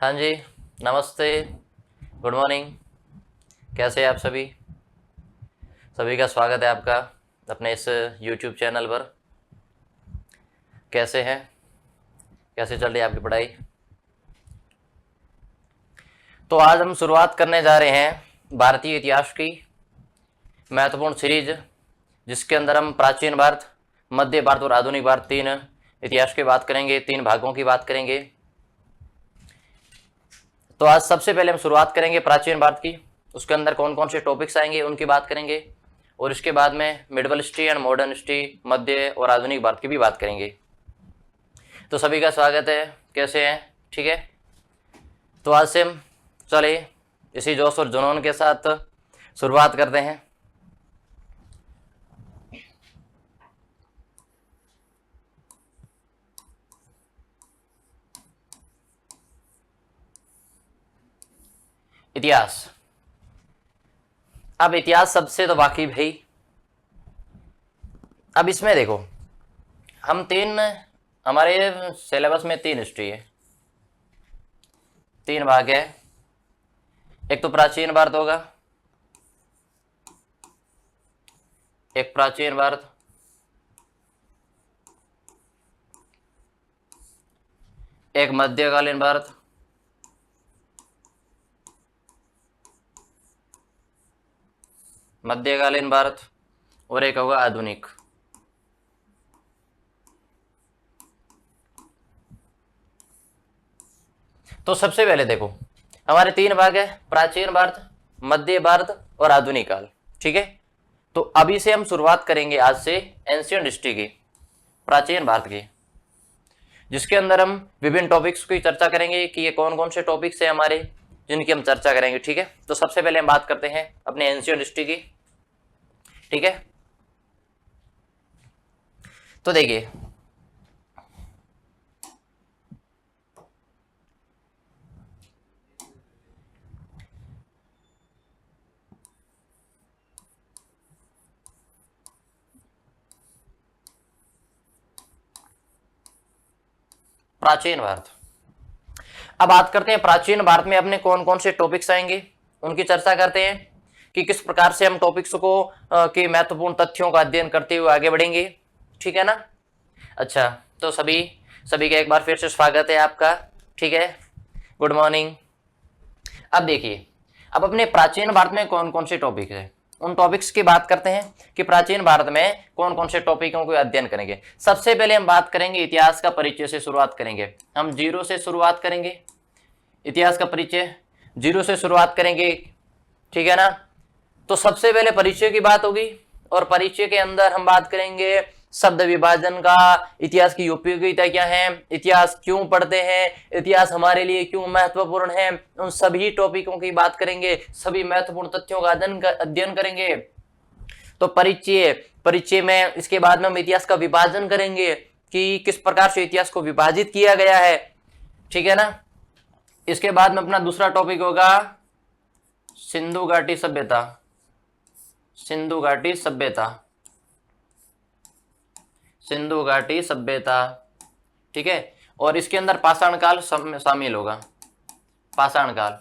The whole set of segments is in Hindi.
हाँ जी, नमस्ते, गुड मॉर्निंग। कैसे हैं आप सभी? सभी का स्वागत है आपका अपने इस यूट्यूब चैनल पर। कैसे हैं? कैसे चल रही है आपकी पढ़ाई? तो आज हम शुरुआत करने जा रहे हैं भारतीय इतिहास की महत्वपूर्ण सीरीज, जिसके अंदर हम प्राचीन भारत, मध्य भारत और आधुनिक भारत तीन इतिहास की बात करेंगे, तीन भागों की बात करेंगे। तो आज सबसे पहले हम शुरुआत करेंगे प्राचीन भारत की। उसके अंदर कौन कौन से टॉपिक्स आएंगे उनकी बात करेंगे, और इसके बाद में medieval history and modern history, मध्य और आधुनिक भारत की भी बात करेंगे। तो सभी का स्वागत है। कैसे हैं? ठीक है। तो आज से हम चले इसी जोश और जुनून के साथ शुरुआत करते हैं। इतिहास। अब इतिहास सबसे तो वाकिफ है ही। अब इसमें देखो, हम तीन, हमारे सिलेबस में तीन हिस्ट्री है, तीन भाग है। एक तो प्राचीन भारत होगा, एक प्राचीन भारत, एक मध्यकालीन भारत, मध्यकालीन भारत, और एक होगा आधुनिक। तो सबसे पहले देखो, हमारे तीन भाग है, प्राचीन भारत, मध्य भारत और आधुनिक काल। ठीक है। तो अभी से हम शुरुआत करेंगे आज से एंशियंट हिस्ट्री की, प्राचीन भारत की, जिसके अंदर हम विभिन्न टॉपिक्स की चर्चा करेंगे कि ये कौन कौन से टॉपिक्स है हमारे, जिनकी हम चर्चा करेंगे। ठीक है। तो सबसे पहले हम बात करते हैं अपने एंशियंट हिस्ट्री की। ठीक है। तो देखिए, प्राचीन भारत। अब बात करते हैं प्राचीन भारत में अपने कौन कौन से टॉपिक्स आएंगे, उनकी चर्चा करते हैं कि किस प्रकार से हम टॉपिक्स को के महत्वपूर्ण तथ्यों का अध्ययन करते हुए आगे बढ़ेंगे। ठीक है ना? अच्छा, तो सभी सभी का एक बार फिर से स्वागत है आपका। ठीक है, गुड मॉर्निंग। अब देखिए, अब अपने प्राचीन भारत में कौन कौन से टॉपिक है, उन टॉपिक्स की बात करते हैं कि प्राचीन भारत में कौन कौन से टॉपिकों को अध्ययन करेंगे। सबसे पहले हम बात करेंगे इतिहास का परिचय से शुरुआत करेंगे। हम जीरो से शुरुआत करेंगे, इतिहास का परिचय जीरो से शुरुआत करेंगे। ठीक है ना? तो सबसे पहले परिचय की बात होगी, और परिचय के अंदर हम बात करेंगे शब्द विभाजन का, इतिहास की उपयोगिता क्या है, इतिहास क्यों पढ़ते हैं, इतिहास हमारे लिए क्यों महत्वपूर्ण है, उन सभी टॉपिकों की बात करेंगे, सभी महत्वपूर्ण तथ्यों का अध्ययन करेंगे। तो परिचय में इसके बाद में हम इतिहास का विभाजन करेंगे कि किस प्रकार से इतिहास को विभाजित किया गया है। ठीक है ना? इसके बाद में अपना दूसरा टॉपिक होगा सिंधु घाटी सभ्यता, सिंधु घाटी सभ्यता, सिंधु घाटी सभ्यता। ठीक है। और इसके अंदर पाषाण काल शामिल होगा। पाषाण काल,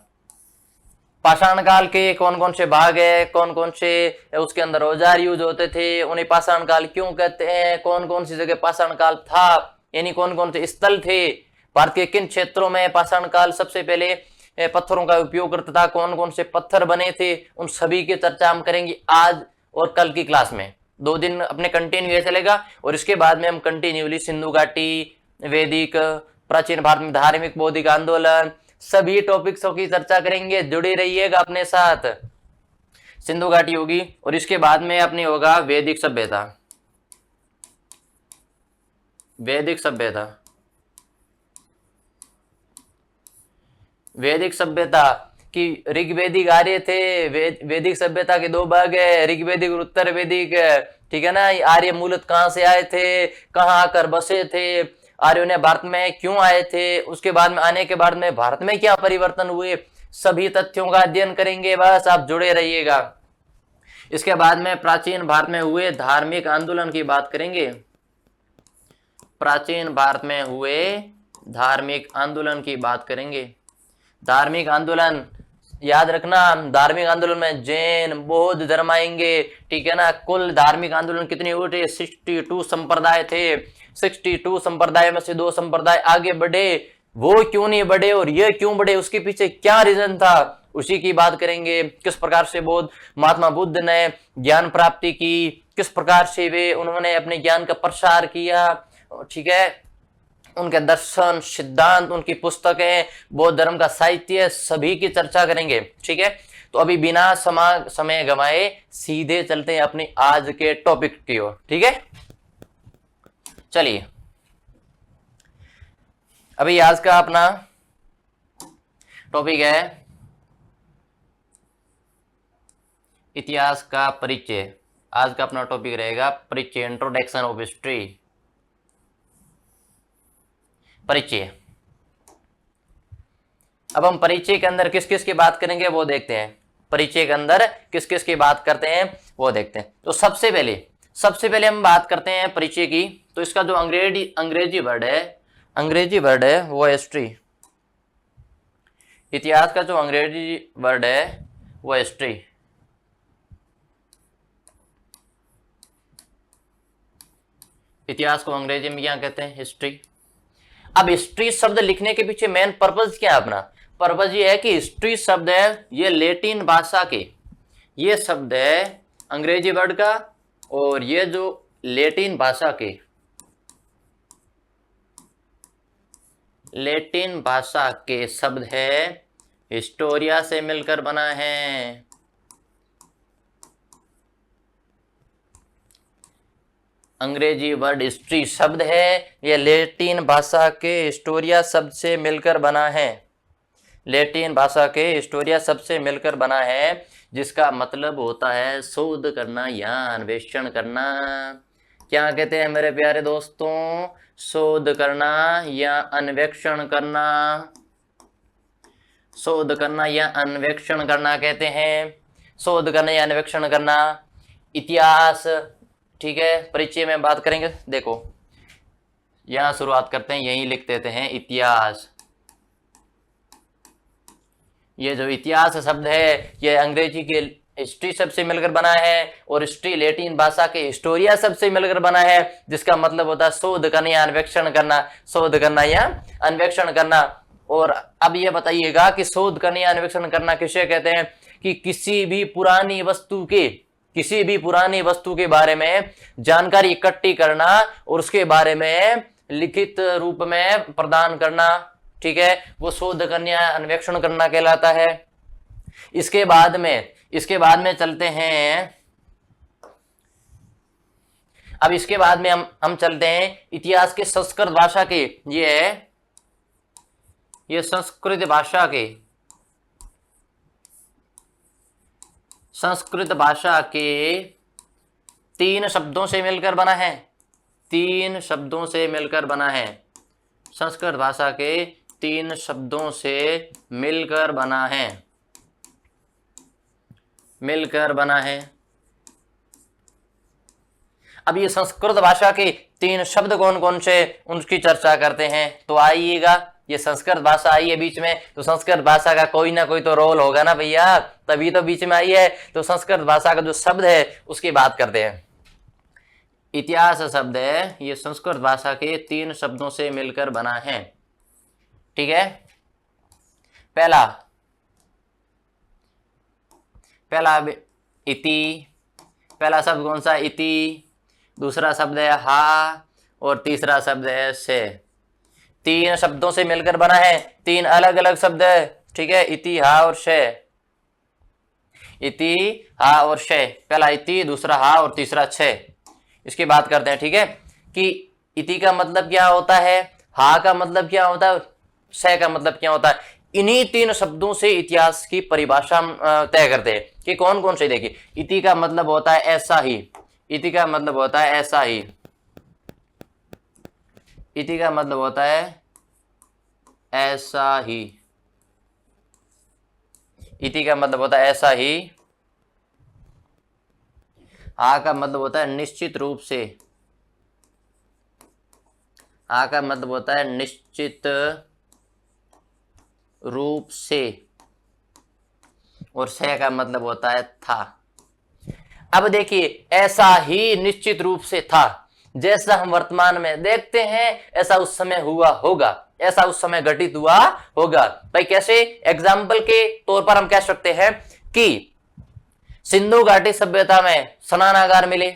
पाषाण काल के कौन कौन से भाग है, कौन कौन से उसके अंदर औजार यूज होते थे, उन्हें पाषाण काल क्यों कहते हैं, कौन कौन सी जगह पाषाण काल था, यानी कौन कौन से स्थल थे, भारत के किन क्षेत्रों में पाषाण काल सबसे पहले पत्थरों का उपयोग करता था, कौन कौन से पत्थर बने थे, उन सभी की चर्चा हम करेंगे आज और कल की क्लास में। 2 दिन अपने कंटिन्यू चलेगा, और इसके बाद में हम कंटिन्यूली सिंधु घाटी, वैदिक, प्राचीन भारत में धार्मिक बौद्धिक आंदोलन, सभी टॉपिक्सों की चर्चा करेंगे। जुड़े रहिएगा अपने साथ। सिंधु घाटी होगी, और इसके बाद में अपनी होगा वैदिक सभ्यता, वैदिक सभ्यता, वैदिक सभ्यता की ऋग्वेदिक आर्य थे। वैदिक सभ्यता के 2 भाग है, ऋग्वेदिक और उत्तर वैदिक। ठीक है ना? आर्य मूलत कहां से आए थे, कहां आकर बसे थे, आर्यों ने भारत में क्यों आए थे, उसके बाद में आने के बाद में भारत में क्या परिवर्तन हुए, सभी तथ्यों का अध्ययन करेंगे। बस आप जुड़े रहिएगा। इसके बाद में प्राचीन भारत में हुए धार्मिक आंदोलन की बात करेंगे। प्राचीन भारत में हुए धार्मिक आंदोलन की बात करेंगे। धार्मिक आंदोलन याद रखना, धार्मिक आंदोलन में जैन बौद्ध धर्म आएंगे, ठीक है ना। कुल धार्मिक आंदोलन कितने हुए थे? 62 संप्रदाय थे। 62 संप्रदाय में से 2 संप्रदाय आगे बढ़े, वो क्यों नहीं बढ़े और ये क्यों बढ़े, उसके पीछे क्या रीजन था, उसी की बात करेंगे। किस प्रकार से महात्मा बुद्ध ने ज्ञान प्राप्ति की, किस प्रकार से वे उन्होंने अपने ज्ञान का प्रसार किया, ठीक है। उनके दर्शन सिद्धांत, उनकी पुस्तकें, बौद्ध धर्म का साहित्य, सभी की चर्चा करेंगे, ठीक है। तो अभी बिना समय गंवाए सीधे चलते हैं अपनी आज के टॉपिक की ओर, ठीक है। चलिए, अभी आज का अपना टॉपिक है इतिहास का परिचय। आज का अपना टॉपिक रहेगा परिचय, इंट्रोडक्शन ऑफ हिस्ट्री, परिचय। अब हम परिचय के अंदर किस किस की बात करेंगे वो देखते हैं। परिचय के अंदर किस किस की बात करते हैं वो देखते हैं। तो सबसे पहले हम बात करते हैं परिचय की। तो इसका जो अंग्रेजी वर्ड है वो हिस्ट्री। इतिहास का जो अंग्रेजी वर्ड है वो हिस्ट्री। इतिहास को अंग्रेजी में क्या कहते हैं? हिस्ट्री। अब हिस्ट्री शब्द लिखने के पीछे मेन पर्पज क्या है? अपना पर्पज ये है कि हिस्ट्री शब्द है ये लैटिन भाषा के, ये शब्द है अंग्रेजी वर्ड का, और ये जो लैटिन भाषा के, लैटिन भाषा के शब्द है हिस्टोरिया से मिलकर बना है। अंग्रेजी वर्ड हिस्ट्री शब्द है यह लैटिन भाषा के हिस्टोरिया शब्द से मिलकर बना है। लैटिन भाषा के हिस्टोरिया शब्द से मिलकर बना है, जिसका मतलब होता है शोध करना या अन्वेषण करना। क्या कहते हैं मेरे प्यारे दोस्तों? शोध करना या अन्वेषण करना। शोध करना या अन्वेषण करना कहते हैं। शोध करना या अन्वेषण करना। इतिहास, ठीक है, परिचय में बात करेंगे। देखो यहां शुरुआत करते हैं, यहीं लिख देते हैं इतिहास। ये जो इतिहास शब्द है ये अंग्रेजी के हिस्ट्री शब्द से मिलकर बना है, और हिस्ट्री लैटिन भाषा के हिस्टोरिया शब्द से मिलकर बना है, जिसका मतलब होता है शोध करना या अन्वेषण करना। शोध करना या अन्वेषण करना। और अब ये बताइएगा कि शोध करना या अन्वेषण करना किसे कहते हैं? कि किसी भी पुरानी वस्तु के बारे में जानकारी इकट्ठी करना और उसके बारे में लिखित रूप में प्रदान करना, ठीक है, वो शोध करना या अन्वेषण करना कहलाता है। इसके बाद में चलते हैं। अब इसके बाद में हम चलते हैं इतिहास के संस्कृत भाषा के, ये संस्कृत भाषा के 3 शब्दों से मिलकर बना है। 3 शब्दों से मिलकर बना है। संस्कृत भाषा के 3 शब्दों से मिलकर बना है। अब ये संस्कृत भाषा के 3 शब्द कौन कौन से, उनकी चर्चा करते हैं। तो आइएगा, ये संस्कृत भाषा आई है बीच में, तो संस्कृत भाषा का कोई ना कोई तो रोल होगा ना भैया, तभी तो बीच में आई है। तो संस्कृत भाषा का जो शब्द है उसकी बात करते हैं। इतिहास शब्द है ये संस्कृत भाषा के 3 शब्दों से मिलकर बना है, ठीक है। पहला इति। पहला शब्द कौन सा? इति। दूसरा शब्द है हा, और तीसरा शब्द है से। 3 शब्दों से मिलकर बना है, 3 अलग अलग शब्द है, ठीक है। इति, हा और शे। इति, हा और शे। पहला इति, दूसरा हा और तीसरा छे। इसकी बात करते हैं, ठीक है, कि इति का मतलब क्या होता है, हा का मतलब क्या होता है, शे का मतलब क्या होता है। इन्हीं 3 शब्दों से इतिहास की परिभाषा तय करते हैं कि कौन कौन से। देखिए, इति का मतलब होता है ऐसा ही। इति का मतलब होता है ऐसा ही। इति का मतलब होता है ऐसा ही। इति का मतलब होता है ऐसा ही। आ का मतलब होता है निश्चित रूप से। आ का मतलब होता है निश्चित रूप से, और से का मतलब होता है था। अब देखिए, ऐसा ही निश्चित रूप से था, जैसा हम वर्तमान में देखते हैं ऐसा उस समय हुआ होगा, ऐसा उस समय घटित हुआ होगा। भाई कैसे? एग्जाम्पल के तौर पर हम कह सकते हैं कि सिंधु घाटी सभ्यता में स्नानागार मिले,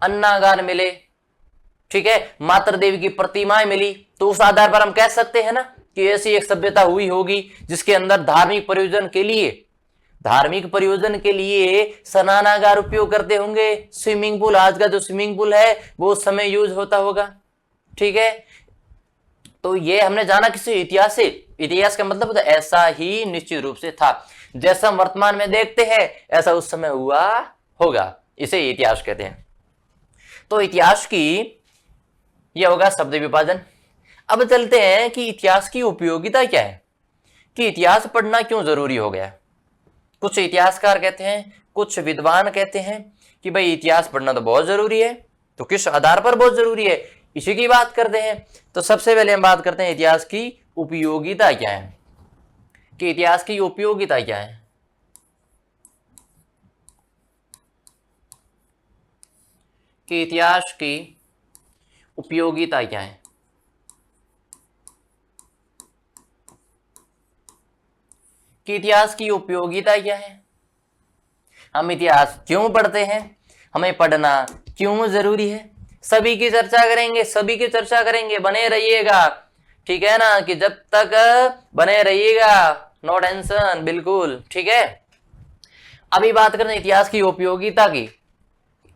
अन्नागार मिले, ठीक है, मातृ देवी की प्रतिमाएं मिली, तो उस आधार पर हम कह सकते हैं ना कि ऐसी एक सभ्यता हुई होगी जिसके अंदर धार्मिक प्रयोजन के लिए स्नानागार उपयोग करते होंगे। स्विमिंग पूल, आज का जो स्विमिंग पूल है वो उस समय यूज होता होगा, ठीक है। तो ये हमने जाना किसी इतिहास से। इतिहास का मतलब होता है ऐसा ही निश्चित रूप से था, जैसा हम वर्तमान में देखते हैं ऐसा उस समय हुआ होगा, इसे इतिहास कहते हैं। तो इतिहास की यह होगा शब्द विभाजन। अब चलते हैं कि इतिहास की उपयोगिता क्या है, कि इतिहास पढ़ना क्यों जरूरी हो गया। कुछ इतिहासकार कहते हैं, कुछ विद्वान कहते हैं कि भाई इतिहास पढ़ना तो बहुत जरूरी है। तो किस आधार पर बहुत जरूरी है, इसी की बात करते हैं। तो सबसे पहले हम बात करते हैं इतिहास की उपयोगिता क्या है, कि इतिहास की उपयोगिता क्या है। कि इतिहास की उपयोगिता क्या है। कि इतिहास की उपयोगिता क्या है, हम इतिहास क्यों पढ़ते हैं, हमें पढ़ना क्यों जरूरी है, सभी की चर्चा करेंगे। बने रहिएगा, ठीक है ना, कि जब तक बने रहिएगा, नो टेंशन, बिल्कुल ठीक है। अभी बात करते हैं इतिहास की उपयोगिता की।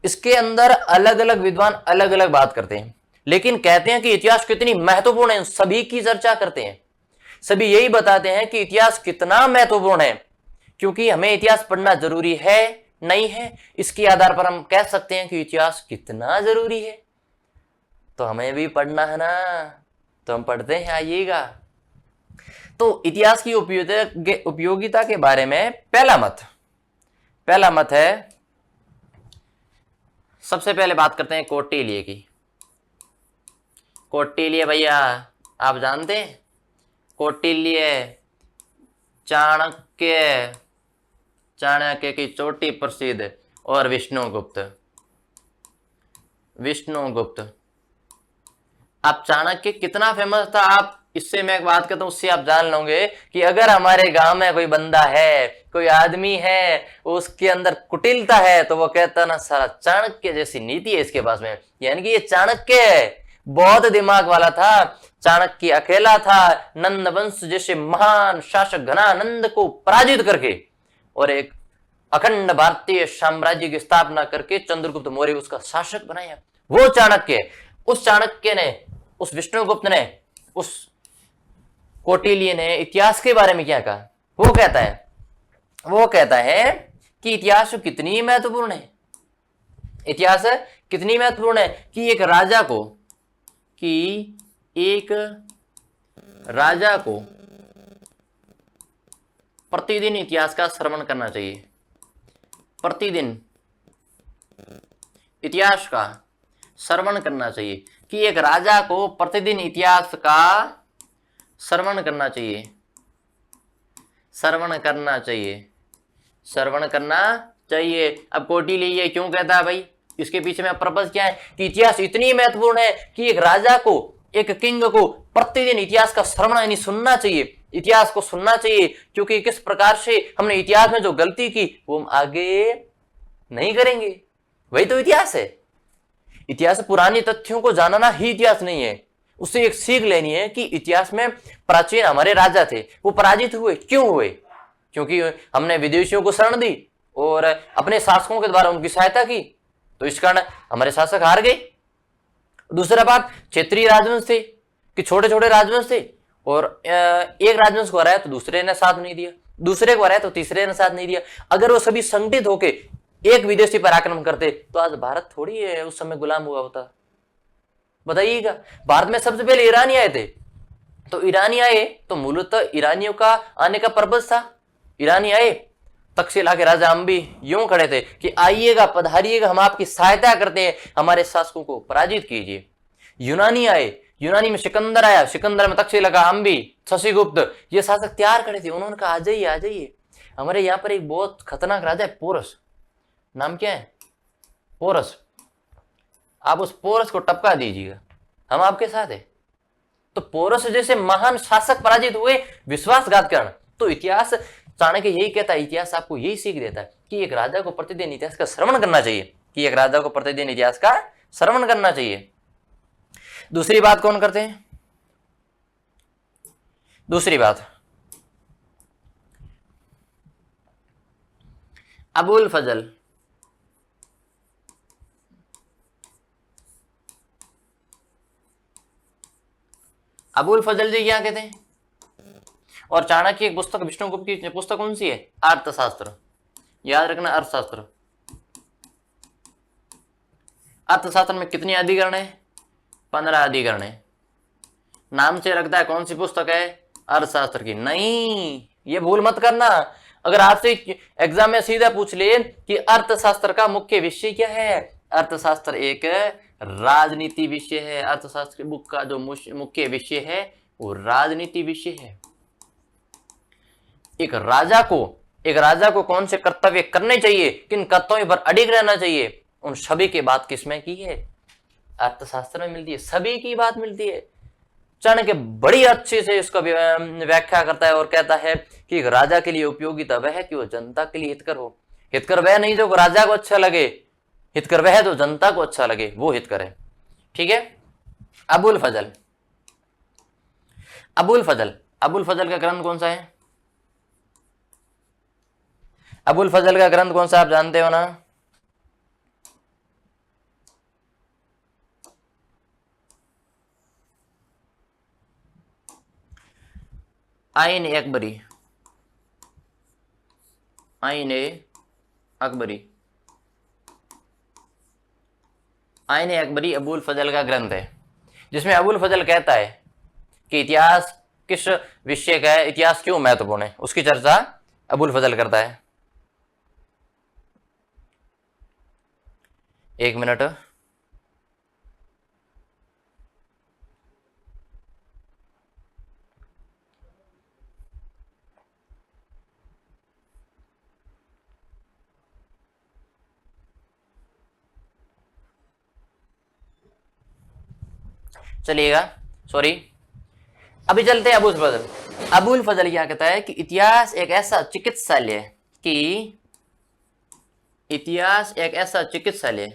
इसके अंदर अलग अलग विद्वान अलग अलग बात करते हैं, लेकिन कहते हैं कि इतिहास कितनी महत्वपूर्ण है, सभी की चर्चा करते हैं। सभी यही बताते हैं कि इतिहास कितना महत्वपूर्ण है, क्योंकि हमें इतिहास पढ़ना जरूरी है नहीं है, इसके आधार पर हम कह सकते हैं कि इतिहास कितना जरूरी है। तो हमें भी पढ़ना है ना, तो हम पढ़ते हैं, आइएगा। तो इतिहास की उपयोगिता के बारे में पहला मत है, सबसे पहले बात करते हैं कौटिल्य की। कौटिल्य भैया आप जानते हैं, कौटिल्य, चाणक्य की चोटी प्रसिद्ध, और विष्णुगुप्त। आप चाणक्य कितना फेमस था, आप इससे मैं एक बात कहता हूं, उससे आप जान लोगे कि अगर हमारे गांव में कोई बंदा है, कोई आदमी है, उसके अंदर कुटिलता है, तो वो कहता ना सारा चाणक्य जैसी नीति है इसके पास में, यानी कि ये चाणक्य है, बहुत दिमाग वाला था। चाणक्य अकेला था, नंद वंश जैसे महान शासक घनानंद को पराजित करके और एक अखंड भारतीय साम्राज्य की स्थापना करके चंद्रगुप्त मौर्य उसका शासक बनाया, वो चाणक्य। उस चाणक्य ने, उस विष्णुगुप्त ने, उस कौटिल्य ने इतिहास के बारे में क्या कहा, वो कहता है कि इतिहास कितनी महत्वपूर्ण है, इतिहास कितनी महत्वपूर्ण है कि एक राजा को प्रतिदिन इतिहास का श्रवण करना चाहिए, प्रतिदिन इतिहास का श्रवण करना चाहिए, कि एक राजा को प्रतिदिन इतिहास का श्रवण करना चाहिए, श्रवण करना चाहिए। अब कौटिल्य ये क्यों कहता है भाई, इसके पीछे में पर्पस क्या है, कि इतिहास इतनी महत्वपूर्ण है कि एक राजा को, एक किंग को प्रतिदिन इतिहास का श्रवण यानी सुनना चाहिए, इतिहास को सुनना चाहिए, क्योंकि किस प्रकार से हमने इतिहास में जो गलती की वो हम आगे नहीं करेंगे, वही तो इतिहास है। इतिहास पुराने तथ्यों को जानना ही इतिहास नहीं है, उससे एक सीख लेनी है कि इतिहास में प्राचीन हमारे राजा थे, वो पराजित हुए, क्यों हुए, क्योंकि हमने विदेशियों को शरण दी और अपने शासकों के द्वारा उनकी सहायता की, तो इस कारण हमारे शासक हार गए। दूसरा बात, क्षेत्रीय राजवंश थे, कि छोटे छोटे राजवंश थे, और एक राजवंश को हराया तो दूसरे ने साथ नहीं दिया, दूसरे को हराया तो तीसरे ने साथ नहीं दिया। अगर वो सभी संगठित होके एक विदेशी पर आक्रमण करते तो आज भारत थोड़ी है उस समय गुलाम हुआ होता, बताइएगा। भारत में सबसे पहले ईरानी आए थे, तो ईरानी आए तो मूलतः ईरानियों का आने का पर्पस था। ईरानी आए, तक्षशिला के राजा हम भी यूं खड़े थे कि आइएगा, पधारिएगा, हम आपकी सहायता करते हैं, हमारे शासकों को पराजित कीजिए। यूनानी आए, यूनानी में सिकंदर आया, सिकंदर में तक्षशिला, अम्बी, शशिगुप्त, ये शासक तैयार खड़े थे। उन्होंने कहा आ जाइए आ जाइए, हमारे यहाँ पर एक बहुत खतरनाक राजा है पोरस, नाम क्या है, पोरस, आप उस पोरस को टपका दीजिएगा, हम आपके साथ है। तो पोरस जैसे महान शासक पराजित हुए विश्वासघात कारण। तो इतिहास चाणक्य यही कहता है, इतिहास आपको यही सीख देता है कि एक राजा को प्रतिदिन इतिहास का श्रवण करना चाहिए, कि एक राजा को प्रतिदिन इतिहास का श्रवण करना चाहिए। दूसरी बात कौन करते हैं, दूसरी बात अबुल फजल। अबुल फजल जी क्या कहते हैं, और चाणक्य की एक पुस्तक, विष्णुगुप्त की पुस्तक कौन सी है, अर्थशास्त्र, याद रखना अर्थशास्त्र। अर्थशास्त्र में कितनी अधिकरण है, 15 अधिकरण है। नाम से रखता है कौन सी पुस्तक है, अर्थशास्त्र की। नहीं, ये भूल मत करना। अगर आपसे एग्जाम में सीधा पूछ ले कि अर्थशास्त्र का मुख्य विषय क्या है, अर्थशास्त्र एक राजनीति विषय है। अर्थशास्त्र की बुक का जो मुख्य विषय है वो राजनीति विषय है। एक राजा को कौन से कर्तव्य करने चाहिए, किन कर्तव्यों पर अडिग रहना चाहिए, उन सभी की बात किसमें की है, अर्थशास्त्र में मिलती है, सभी की बात मिलती है। चाणक्य बड़ी अच्छे से इसका व्याख्या करता है और कहता है कि एक राजा के लिए उपयोगिता वह है कि वो जनता के लिए हितकर हो। हितकर वह नहीं जो राजा को अच्छा लगे, हितकर वह तो जनता को अच्छा लगे, वो हितकर है। ठीक है। अबुल फजल, अबुल फजल, अबुल फजल का ग्रंथ कौन सा है, अबुल फजल का ग्रंथ कौन सा आप जानते हो ना, आइन अकबरी, आइन अकबरी, आइन अकबरी अबुल फजल का ग्रंथ है, जिसमें अबुल फजल कहता है कि इतिहास किस विषय का है, इतिहास क्यों महत्वपूर्ण है, उसकी चर्चा अबुल फजल करता है। एक मिनट, चलिएगा, सॉरी, अभी चलते हैं अबुल फजल। अबुल फजल क्या कहता है कि इतिहास एक ऐसा चिकित्सालय है, कि इतिहास एक ऐसा चिकित्सालय,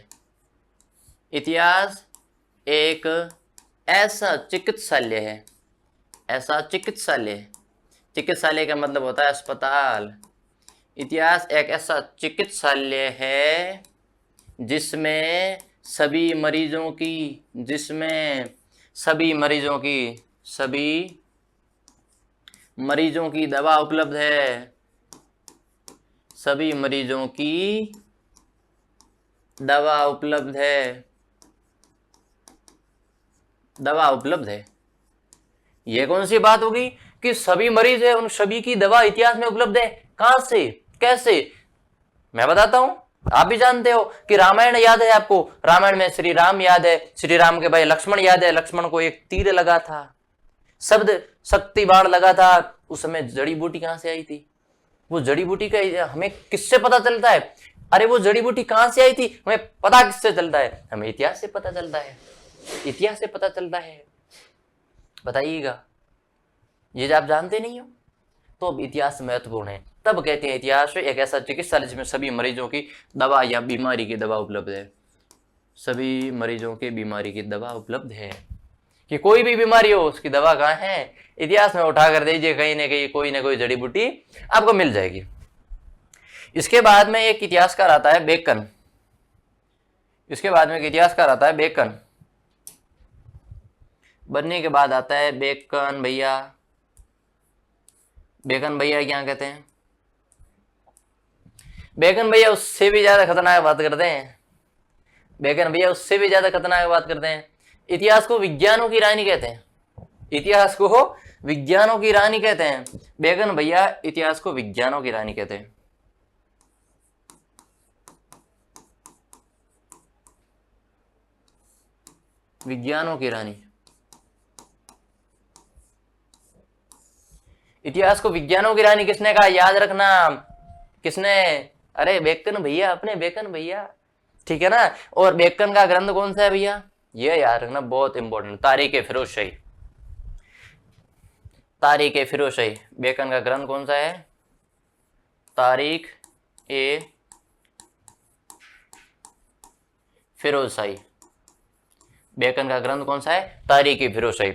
इतिहास एक ऐसा चिकित्सालय है, ऐसा चिकित्सालय, चिकित्सालय का मतलब होता है अस्पताल। इतिहास एक ऐसा चिकित्सालय है जिसमें सभी मरीजों की, जिसमें सभी मरीजों की, सभी मरीजों की दवा उपलब्ध है, सभी मरीजों की दवा उपलब्ध है, दवा उपलब्ध है। यह कौन सी बात होगी कि सभी मरीज है, उन सभी की दवा इतिहास में उपलब्ध है। कहां से, कैसे, मैं बताता हूं, आप भी जानते हो कि रामायण याद है आपको, रामायण में श्री राम याद है, श्री राम के भाई लक्ष्मण याद है, लक्ष्मण को एक तीर लगा था, शब्द शक्ति बाण लगा था, उस समय जड़ी बूटी कहां से आई थी, वो जड़ी बूटी का हमें किससे पता चलता है, अरे वो जड़ी बूटी कहां से आई थी हमें पता किससे चलता है, हमें इतिहास से पता चलता है, इतिहास से पता चलता है। बताइएगा, ये आप जानते नहीं हो तो अब इतिहास महत्वपूर्ण है। तब कहते हैं इतिहास एक ऐसा चिकित्सालय जिसमें सभी मरीजों की दवा या बीमारी की दवा उपलब्ध है, सभी मरीजों के बीमारी की दवा उपलब्ध है, कि कोई भी बीमारी हो उसकी दवा कहाँ है, इतिहास में उठा कर दीजिए, कहीं ना कहीं कोई ना कोई जड़ी बूटी आपको मिल जाएगी। इसके बाद में एक इतिहासकार आता है बेकन, इसके बाद में एक इतिहासकार आता है बेकन, बनने के बाद आता है बेकन भैया। बेकन भैया क्या कहते हैं, बेकन भैया उससे भी ज्यादा खतरनाक बात करते हैं, बेकन भैया उससे भी ज्यादा खतरनाक बात करते हैं। इतिहास को विज्ञानों की रानी कहते हैं, इतिहास को विज्ञानों की रानी कहते हैं। बेकन भैया इतिहास को विज्ञानों की रानी कहते हैं। विज्ञानों की रानी, इतिहास को विज्ञानों की रानी किसने कहा, याद रखना। किसने? अरे बेकन भैया, अपने बेकन भैया, ठीक है ना। और बेकन का ग्रंथ कौन सा है भैया, ये याद रखना, बहुत इंपॉर्टेंट, तारीख फिरोज शाही। तारीख फिरोज शाही, बेकन का ग्रंथ कौन सा है, तारीख ए फिरोज शाही। बेकन का ग्रंथ कौन सा है, तारीख ए फिरोज शाही।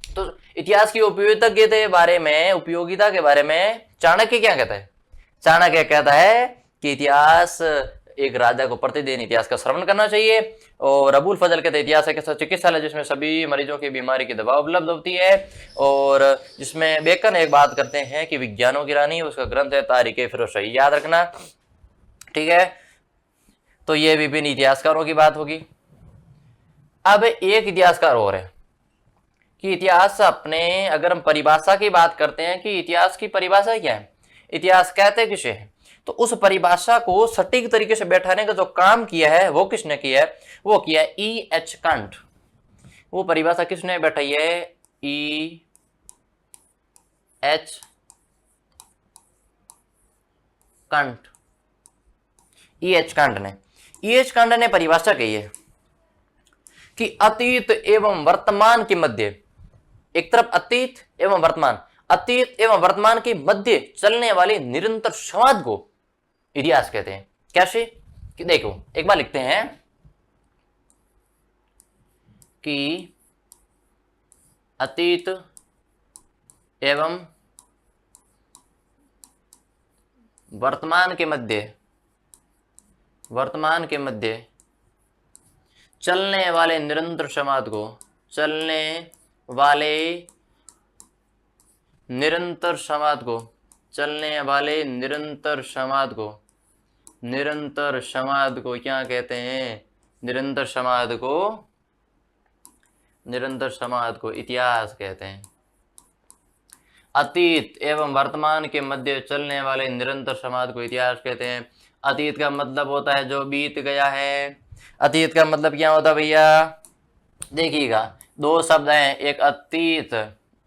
तो इतिहास की उपयोगिता के बारे में, उपयोगिता के बारे में चाणक्य क्या कहता है? चाणक्य कहता है कि इतिहास, एक राजा को प्रतिदिन इतिहास का श्रवण करना चाहिए। और अबुल फजल कहते हैं इतिहास एक ऐसा चिकित्सालय जिसमें सभी मरीजों की बीमारी की दवा उपलब्ध होती है। और जिसमें बेकन एक बात करते हैं कि विज्ञानों की रानी, उसका ग्रंथ है तारीख फिरोज शाही, याद रखना, ठीक है। तो ये विभिन्न इतिहासकारों की बात होगी। अब एक इतिहासकार और है कि इतिहास अपने, अगर हम परिभाषा की बात करते हैं कि इतिहास की परिभाषा क्या है, इतिहास कहते किसे है, तो उस परिभाषा को सटीक तरीके से बैठाने का जो काम किया है वो किसने किया है, वो किया है E.H. कांट। वो परिभाषा किसने बैठाई है, E.H. कांट। E.H. कांट ने, E.H. कांट ने परिभाषा कही है कि अतीत एवं वर्तमान के मध्य, एक तरफ अतीत एवं वर्तमान, अतीत एवं वर्तमान के मध्य चलने वाले निरंतर संवाद को इतिहास कहते हैं। कैसे? कि देखो, एक बार लिखते हैं कि अतीत एवं वर्तमान के मध्य, वर्तमान के मध्य चलने वाले निरंतर संवाद को, चलने वाले निरंतर संवाद को, चलने वाले निरंतर संवाद को, निरंतर संवाद को क्या कहते हैं, निरंतर संवाद को, निरंतर संवाद को इतिहास कहते हैं। अतीत एवं वर्तमान के मध्य चलने वाले निरंतर संवाद को इतिहास कहते हैं। अतीत का मतलब होता है जो बीत गया है। अतीत का मतलब क्या होता है भैया, देखिएगा, दो शब्द हैं, एक अतीत,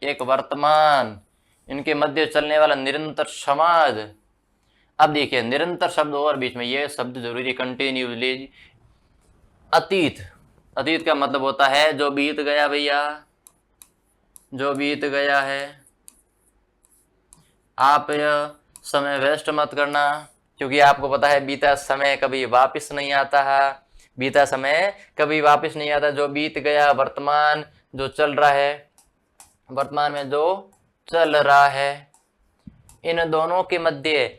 एक वर्तमान, इनके मध्य चलने वाला निरंतर संवाद। अब देखिए, निरंतर शब्द और बीच में ये शब्द जरूरी, कंटिन्यूसली। अतीत, अतीत का मतलब होता है जो बीत गया भैया, जो बीत गया है। आप समय वेस्ट मत करना, क्योंकि आपको पता है बीता समय कभी वापस नहीं आता है, बीता समय कभी वापस नहीं आता। जो बीत गया, वर्तमान जो चल रहा है, वर्तमान में जो चल रहा है, इन दोनों के मध्य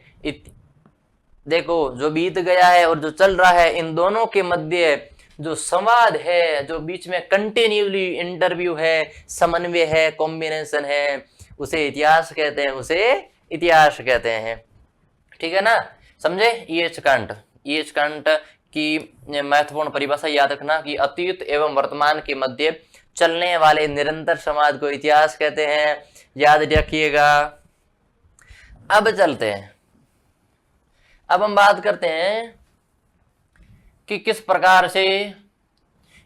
देखो, जो बीत गया है और जो चल रहा है, इन दोनों के मध्य जो संवाद है, जो बीच में कंटिन्यूली इंटरव्यू है, समन्वय है, कॉम्बिनेशन है, उसे इतिहास कहते हैं, उसे इतिहास कहते हैं, ठीक है ना, समझे। E.H. Can't, E.H. कांट की महत्वपूर्ण परिभाषा याद रखना कि अतीत एवं वर्तमान के मध्य चलने वाले निरंतर संवाद को इतिहास कहते हैं, याद रखिएगा। अब चलते हैं, अब हम बात करते हैं कि किस प्रकार से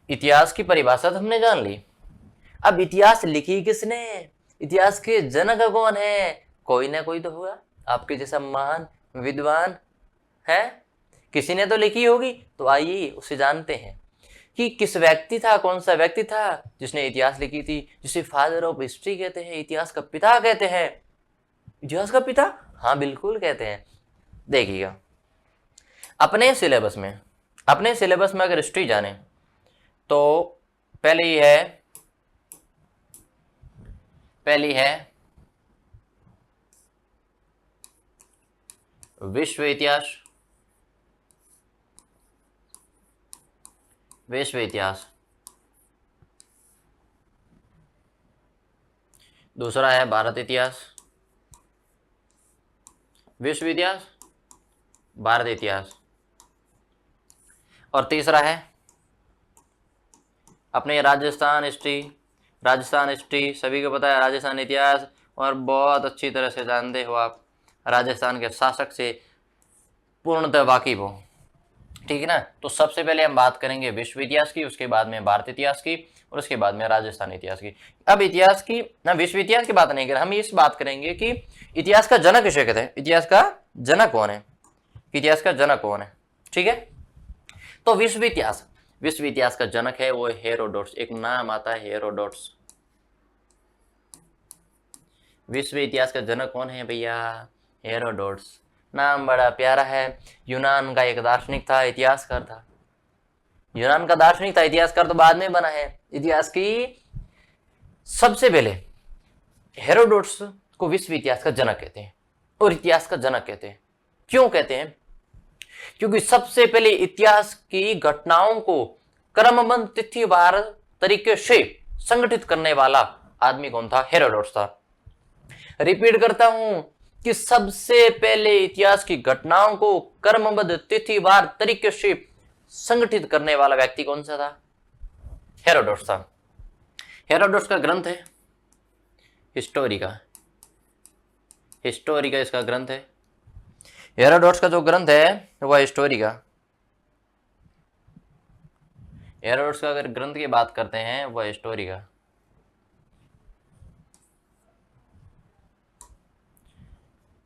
इतिहास की परिभाषा तो हमने जान ली। अब इतिहास लिखी किसने, इतिहास के जनक कौन है, कोई ना कोई तो होगा, आपके जैसा महान विद्वान है, किसी ने तो लिखी होगी। तो आइए उसे जानते हैं कि किस व्यक्ति था, कौन सा व्यक्ति था जिसने इतिहास लिखी थी, जिसे फादर ऑफ हिस्ट्री कहते हैं, इतिहास का पिता कहते हैं। इतिहास का पिता, हाँ बिल्कुल कहते हैं। देखिएगा, अपने सिलेबस में, अपने सिलेबस में अगर हिस्ट्री जाने तो पहली है विश्व इतिहास, विश्व इतिहास। दूसरा है भारत इतिहास, विश्व इतिहास, भारत इतिहास। और तीसरा है अपने राजस्थान हिस्ट्री, राजस्थान हिस्ट्री सभी को पता है, राजस्थान इतिहास, और बहुत अच्छी तरह से जानते हो आप, राजस्थान के शासक से पूर्णतः वाकिफ हो। ठीक है ना। तो सबसे पहले हम बात करेंगे विश्व इतिहास की, उसके बाद में भारत इतिहास की, और उसके बाद में राजस्थान इतिहास की। अब इतिहास की ना, विश्व इतिहास की बात नहीं करें, हम इस बात करेंगे कि इतिहास का जनक किसे कहते हैं, इतिहास का जनक कौन है, इतिहास का जनक कौन है। ठीक है, तो विश्व इतिहास का जनक है वो हेरोडोट्स, एक नाम आता है हेरोडोट्स। विश्व इतिहास का जनक कौन है भैया, हेरोडोट्स। नाम बड़ा प्यारा है। यूनान का एक दार्शनिक था, इतिहासकार था। यूनान का दार्शनिक था, इतिहासकार तो बाद में बना है। इतिहास की सबसे पहले हेरोडोट्स को विश्व इतिहास का जनक कहते हैं और इतिहास का जनक कहते हैं। क्यों कहते हैं, क्योंकि सबसे पहले इतिहास की घटनाओं को क्रमबद्ध तिथिवार तरीके से संगठित करने वाला आदमी कौन था, हेरोडोट्स था। रिपीट करता हूं कि सबसे पहले इतिहास की घटनाओं को क्रमबद्ध तिथिवार तरीके से संगठित करने वाला व्यक्ति कौन सा था, हेरोडोट्स था। हेरोडोट्स का ग्रंथ है हिस्टोरिका, हिस्टोरिका इसका ग्रंथ है। हेरोडोट्स का जो ग्रंथ है वह हिस्टोरिका। हेरोडोट्स का अगर ग्रंथ की बात करते हैं वह हिस्टोरिका।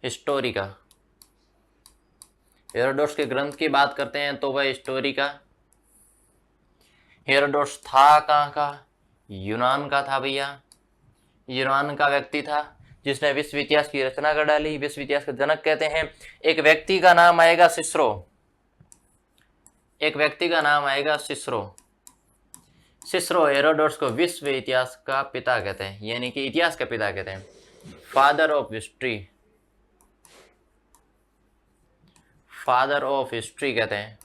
हिस्टोरिका, हेरोडोट्स के ग्रंथ की बात करते हैं तो वह हिस्टोरिका। हेरोडोट्स था कहाँ का, यूनान का था भैया। यूनान का व्यक्ति था जिसने विश्व इतिहास की रचना कर डाली, विश्व इतिहास का जनक कहते हैं। एक व्यक्ति का नाम आएगा सिसरो, एक व्यक्ति का नाम आएगा सिसरो। सिसरो हेरोडोट्स को विश्व इतिहास का पिता कहते हैं, यानी कि इतिहास का पिता कहते हैं, father of history, father of history कहते हैं।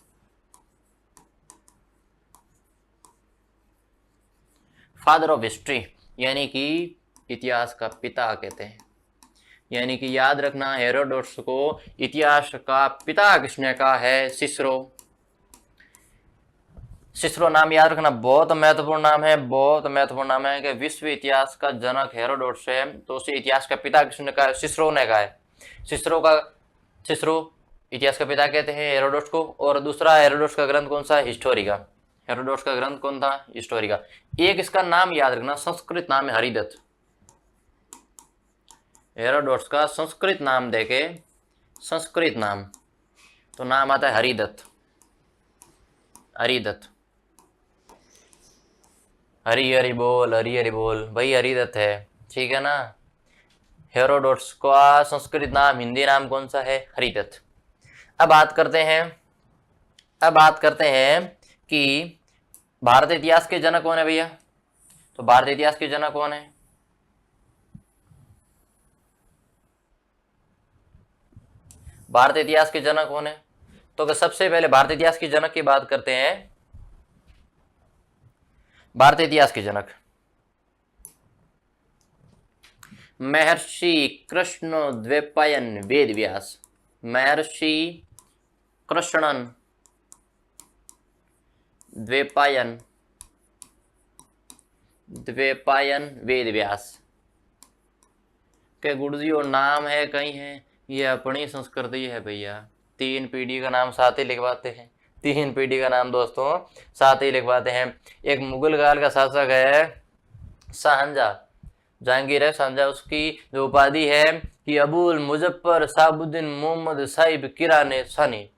फादर ऑफ हिस्ट्री यानी कि इतिहास का पिता कहते हैं। यानी कि याद रखना, हेरोडोट्स को इतिहास का पिता किसने कहा है, सिसरो। सिसरो नाम याद रखना, बहुत महत्वपूर्ण नाम है, बहुत महत्वपूर्ण नाम है कि विश्व इतिहास का जनक हेरोडोट्स है तो उसे इतिहास का पिता किसने कहा है, सिसरो ने कहा है। सिसरो इतिहास का पिता कहते हैं हेरोडोट्स को। और दूसरा हेरोडोट्स का ग्रंथ कौन सा है, हिस्टोरिका। हेरोडोट्स का ग्रंथ कौन था, हिस्टोरिका। एक इसका नाम याद रखना, संस्कृत नाम है हरिदत्त। हेरोडोट्स का संस्कृत नाम देके, संस्कृत नाम तो नाम आता है हरिदत्त, हरिदत्त। हरी हरी बोल, हरी हरी बोल भाई, हरिदत्त है, ठीक है ना। हेरोडोट्स का संस्कृत नाम, हिंदी नाम कौन सा है, हरिदत्त। अब बात करते हैं कि भारत इतिहास के जनक कौन है भैया। तो भारत इतिहास के जनक कौन है, भारत इतिहास के जनक कौन है। तो अगर सबसे पहले भारत इतिहास के जनक की बात करते हैं, भारत इतिहास के जनक महर्षि कृष्णद्वैपायन वेदव्यास, महर्षि कृष्णन द्वैपायन वेदव्यास के गुरुजी और नाम है कहीं है, ये अपनी संस्कृति है भैया। 3 पीढ़ी का नाम साथ ही लिखवाते हैं, 3 पीढ़ी का नाम दोस्तों साथ ही लिखवाते हैं। एक मुगल काल का शासक है शाहजहां, जहांगीर है शाहजहां, उसकी जो उपाधि है कि अबुल मुजफ्फर साबुद्दीन मोहम्मद साहिब किराने सानी।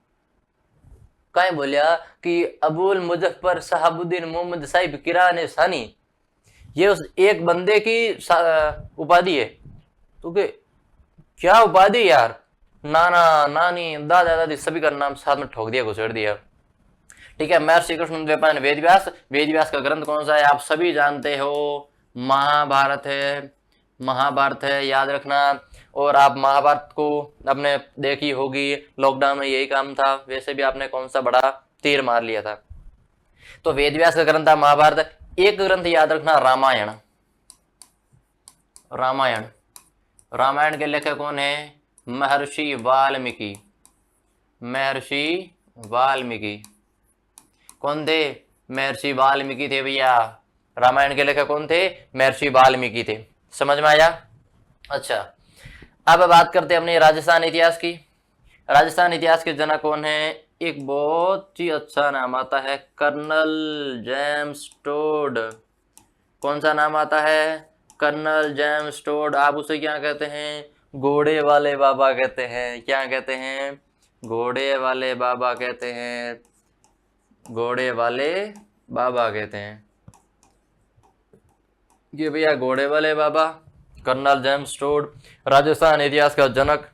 कहीं बोलिया कि अबुल मुजफ्फर साहबुद्दीन मोहम्मद साहिब किराने सानी, ये उस एक बंदे की उपाधि है। तो क्या उपाधि यार, नाना नानी दादा दादी सभी का नाम साथ में ठोक दिया, घुसेड़ दिया। ठीक है, महर्षि कृष्णद्वैपायन वेदव्यास। वेदव्यास का ग्रंथ कौन सा है, आप सभी जानते हो, महाभारत है, महाभारत है, याद रखना। और आप महाभारत को आपने देखी होगी, लॉकडाउन में यही काम था, वैसे भी आपने कौन सा बड़ा तीर मार लिया था। तो वेदव्यास का ग्रंथ था महाभारत। एक ग्रंथ याद रखना, रामायण। रामायण, रामायण के लेखक कौन है, महर्षि वाल्मीकि। महर्षि वाल्मीकि कौन थे, महर्षि वाल्मीकि थे भैया। रामायण के लेखक कौन थे, महर्षि वाल्मीकि थे। समझ में आया। अच्छा, अब बात करते हैं अपने राजस्थान इतिहास की। राजस्थान इतिहास के जनक कौन है, एक बहुत ही अच्छा नाम आता है, कर्नल जेम्स टोड। कौन सा नाम आता है? Colonel James Tod. आप उसे क्या कहते हैं? घोड़े वाले बाबा कहते हैं। क्या कहते हैं? घोड़े वाले बाबा कहते हैं। घोड़े वाले बाबा कहते हैं कि भैया घोड़े वाले बाबा, कर्नल जेम्स टोड, राजस्थान इतिहास का जनक।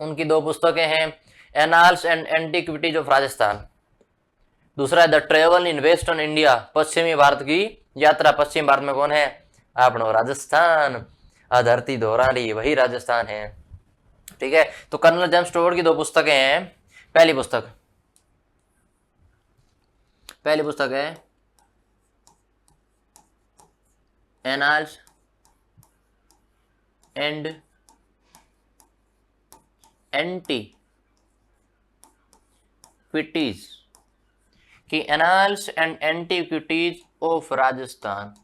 उनकी दो पुस्तकें हैं, annals and antiquities of Rajasthan. दूसरा है the travel in western India, पश्चिमी भारत की यात्रा। पश्चिम भारत में कौन है? आपनो राजस्थान। धरती दोहराली, वही राजस्थान है। ठीक है, तो कर्नल जेम्स टोड की दो पुस्तकें हैं। पहली पुस्तक है एनाल्स एंड एंटीक्विटीज की, annals and antiquities of Rajasthan,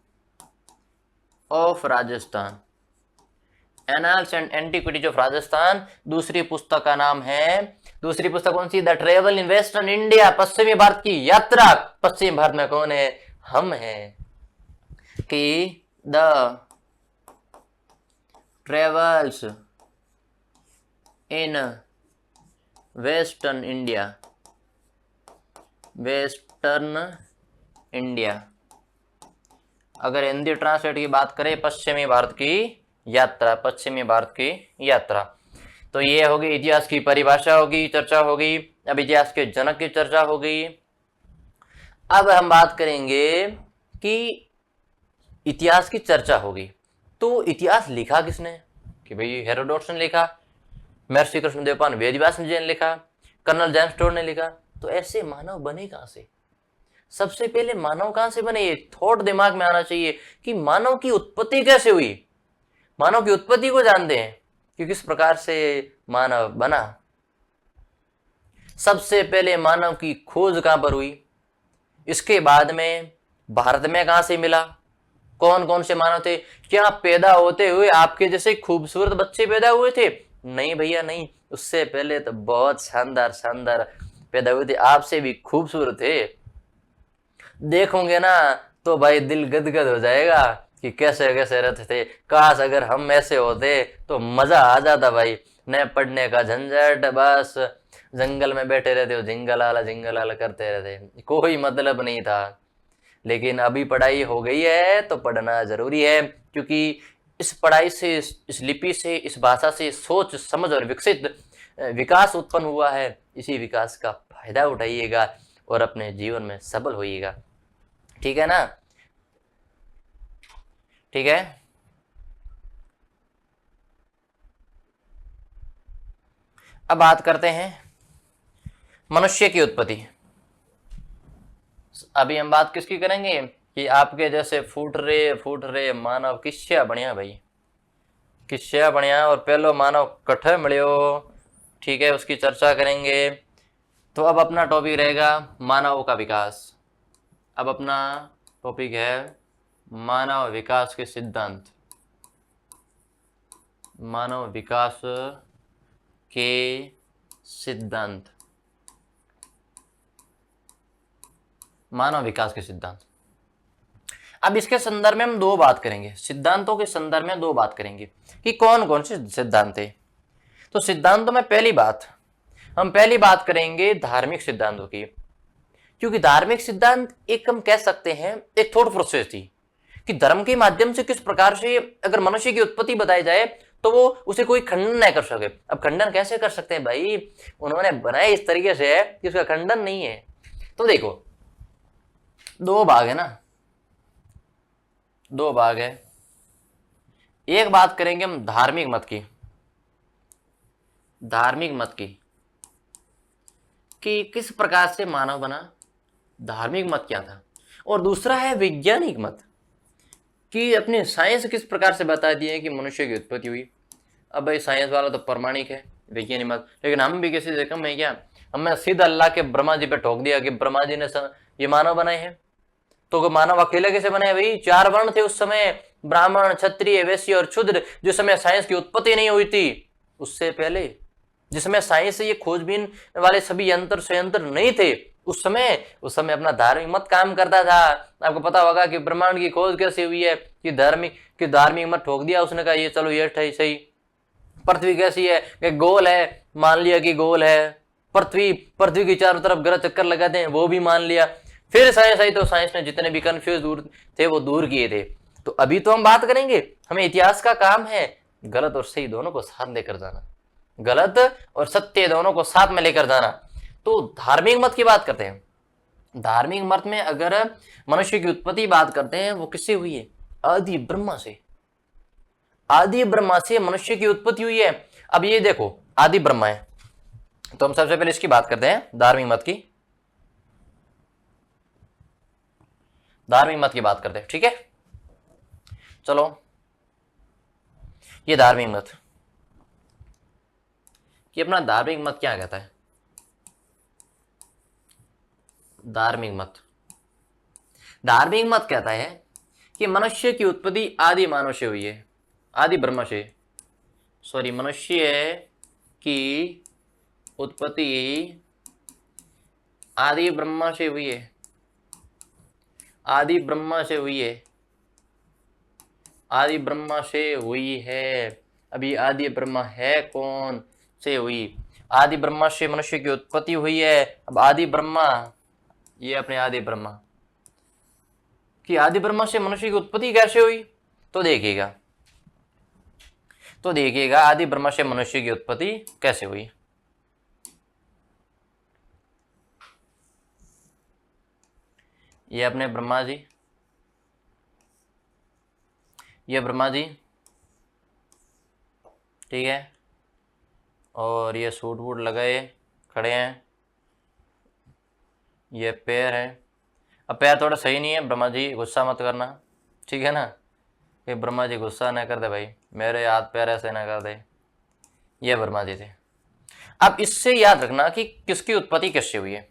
annals and antiquities of Rajasthan. दूसरी पुस्तक का नाम है, दूसरी पुस्तक कौन सी? The travel in western India, पश्चिमी भारत की यात्रा। पश्चिम भारत में कौन है? हम हैं। कि the travels in western India. अगर हिंदी ट्रांसलेट की बात करें, पश्चिमी भारत की यात्रा, पश्चिमी भारत की यात्रा। तो ये होगी इतिहास की परिभाषा, होगी चर्चा होगी। अब इतिहास के जनक की चर्चा होगी। अब हम बात करेंगे कि इतिहास की चर्चा होगी तो इतिहास लिखा किसने? कि भाई हेरोडोटस ने लिखा, महर्षि कृष्णदेव पाल वेदव्यास ने लिखा, कर्नल जेम्स टोड ने लिखा। तो ऐसे मानव बने कहां से? सबसे पहले मानव कहां से बने? ये थॉट दिमाग में आना चाहिए कि मानव की उत्पत्ति कैसे हुई। मानव की उत्पत्ति को जानते हैं कि किस प्रकार से मानव बना। सबसे पहले मानव की खोज कहां पर हुई, इसके बाद में भारत में कहां से मिला, कौन कौन से मानव थे, क्या पैदा होते हुए आपके जैसे खूबसूरत बच्चे पैदा हुए थे? नहीं भैया नहीं, उससे पहले तो बहुत शानदार पैदा हुए थे, आपसे भी खूबसूरत थे। देखोगे ना तो भाई दिल गदगद हो जाएगा कि कैसे कैसे रहते थे। काश अगर हम ऐसे होते तो मजा आ जाता भाई। न पढ़ने का झंझट, बस जंगल में बैठे रहते हो, जिंगल आला करते रहते, कोई मतलब नहीं था। लेकिन अभी पढ़ाई हो गई है तो पढ़ना जरूरी है, क्योंकि इस पढ़ाई से, इस लिपि से, इस भाषा से सोच समझ और विकास उत्पन्न हुआ है। इसी विकास का फायदा उठाइएगा और अपने जीवन में सफल होइएगा। ठीक है ना? ठीक है। अब बात करते हैं मनुष्य की उत्पत्ति। अभी हम बात किसकी करेंगे कि आपके जैसे फूट रहे मानव किस्या बढ़िया भाई, किस्या बढ़िया। और पहलो मानव कठे मिलियो, ठीक है, उसकी चर्चा करेंगे। तो अब अपना टॉपिक रहेगा मानव का विकास। अब अपना टॉपिक है मानव विकास के सिद्धांत, मानव विकास के सिद्धांत, मानव विकास के सिद्धांत। अब इसके संदर्भ में हम दो बात करेंगे, सिद्धांतों के संदर्भ में दो बात करेंगे कि कौन कौन से सिद्धांत है। तो सिद्धांतों में पहली बात करेंगे धार्मिक सिद्धांतों की, क्योंकि धार्मिक सिद्धांत एक हम कह सकते हैं एक थॉट प्रोसेस थी कि धर्म के माध्यम से किस प्रकार से अगर मनुष्य की उत्पत्ति बताई जाए तो वो उसे कोई खंडन नहीं कर सके। अब खंडन कैसे कर सकते हैं भाई, उन्होंने बनाए इस तरीके से है कि उसका खंडन नहीं है। तो देखो दो भाग है ना, दो भाग है। एक बात करेंगे हम धार्मिक मत की कि किस प्रकार से मानव बना, धार्मिक मत क्या था। और दूसरा है वैज्ञानिक मत कि अपने साइंस किस प्रकार से बता दिए कि मनुष्य की उत्पत्ति हुई। अब भाई साइंस वाला तो प्रमाणिक है, वैज्ञानिक मत, लेकिन हम भी किसी से कम है क्या? हमने सीधा अल्लाह के ब्रह्मा जी पे ठोक दिया कि ब्रह्मा जी ने ये मानव बनाए हैं। तो मानव अकेले कैसे बने भाई? 4 वर्ण थे उस समय, ब्राह्मण, क्षत्रिय, वैश्य और शूद्र, जो समय साइंस की उत्पत्ति नहीं हुई थी उससे पहले। जिसमें साइंस से ये खोजबीन वाले सभी यंत्र संयंत्र नहीं थे उस समय अपना धार्मिक मत काम करता था। आपको पता होगा कि ब्रह्मांड की खोज कैसे हुई है, कि धार्मिक मत ठोक दिया उसने, कहा ये चलो ये सही। पृथ्वी कैसी है, कि गोल है, मान लिया कि गोल है। पृथ्वी की चारों तरफ ग्रह चक्कर लगाते हैं, वो भी मान लिया। फिर साइंस आई तो साइंस ने जितने भी कंफ्यूज दूर थे वो दूर किए थे। तो अभी तो हम बात करेंगे, हमें इतिहास का काम है गलत और सही दोनों को साथ लेकर जाना, गलत और सत्य दोनों को साथ में लेकर जाना। तो धार्मिक मत की बात करते हैं। धार्मिक मत में अगर मनुष्य की उत्पत्ति बात करते हैं, वो किससे हुई है? आदि ब्रह्मा से। आदि ब्रह्मा से मनुष्य की उत्पत्ति हुई है। अब ये देखो आदि ब्रह्मा है, तो हम सबसे पहले इसकी बात करते हैं, धार्मिक मत की। धार्मिक मत की बात करते हैं, ठीक है। चलो ये धार्मिक मत, कि अपना धार्मिक मत क्या कहता है? धार्मिक मत कहता है कि मनुष्य की उत्पत्ति आदि मानव से हुई है, आदि ब्रह्मा से, सॉरी, मनुष्य की उत्पत्ति आदि ब्रह्मा से हुई है, आदि ब्रह्मा से हुई है, आदि ब्रह्मा से हुई है। अभी आदि ब्रह्मा है कौन से हुई? आदि ब्रह्मा से मनुष्य की उत्पत्ति हुई है। अब आदि ब्रह्मा, ये अपने आदि ब्रह्मा, कि आदि ब्रह्मा से मनुष्य की उत्पत्ति कैसे हुई? तो देखिएगा आदि ब्रह्मा से मनुष्य की उत्पत्ति कैसे हुई। ये अपने ब्रह्मा जी, ये ब्रह्मा जी, ठीक है, और ये सूट वूट लगाए खड़े हैं, ये पैर है। अब पैर थोड़ा सही नहीं है, ब्रह्मा जी गुस्सा मत करना, ठीक है ना, कि ब्रह्मा जी गुस्सा ना कर दे भाई, मेरे हाथ पैर ऐसे ना कर दे। ये ब्रह्मा जी थे। अब इससे याद रखना कि किसकी उत्पत्ति कैसे हुई है।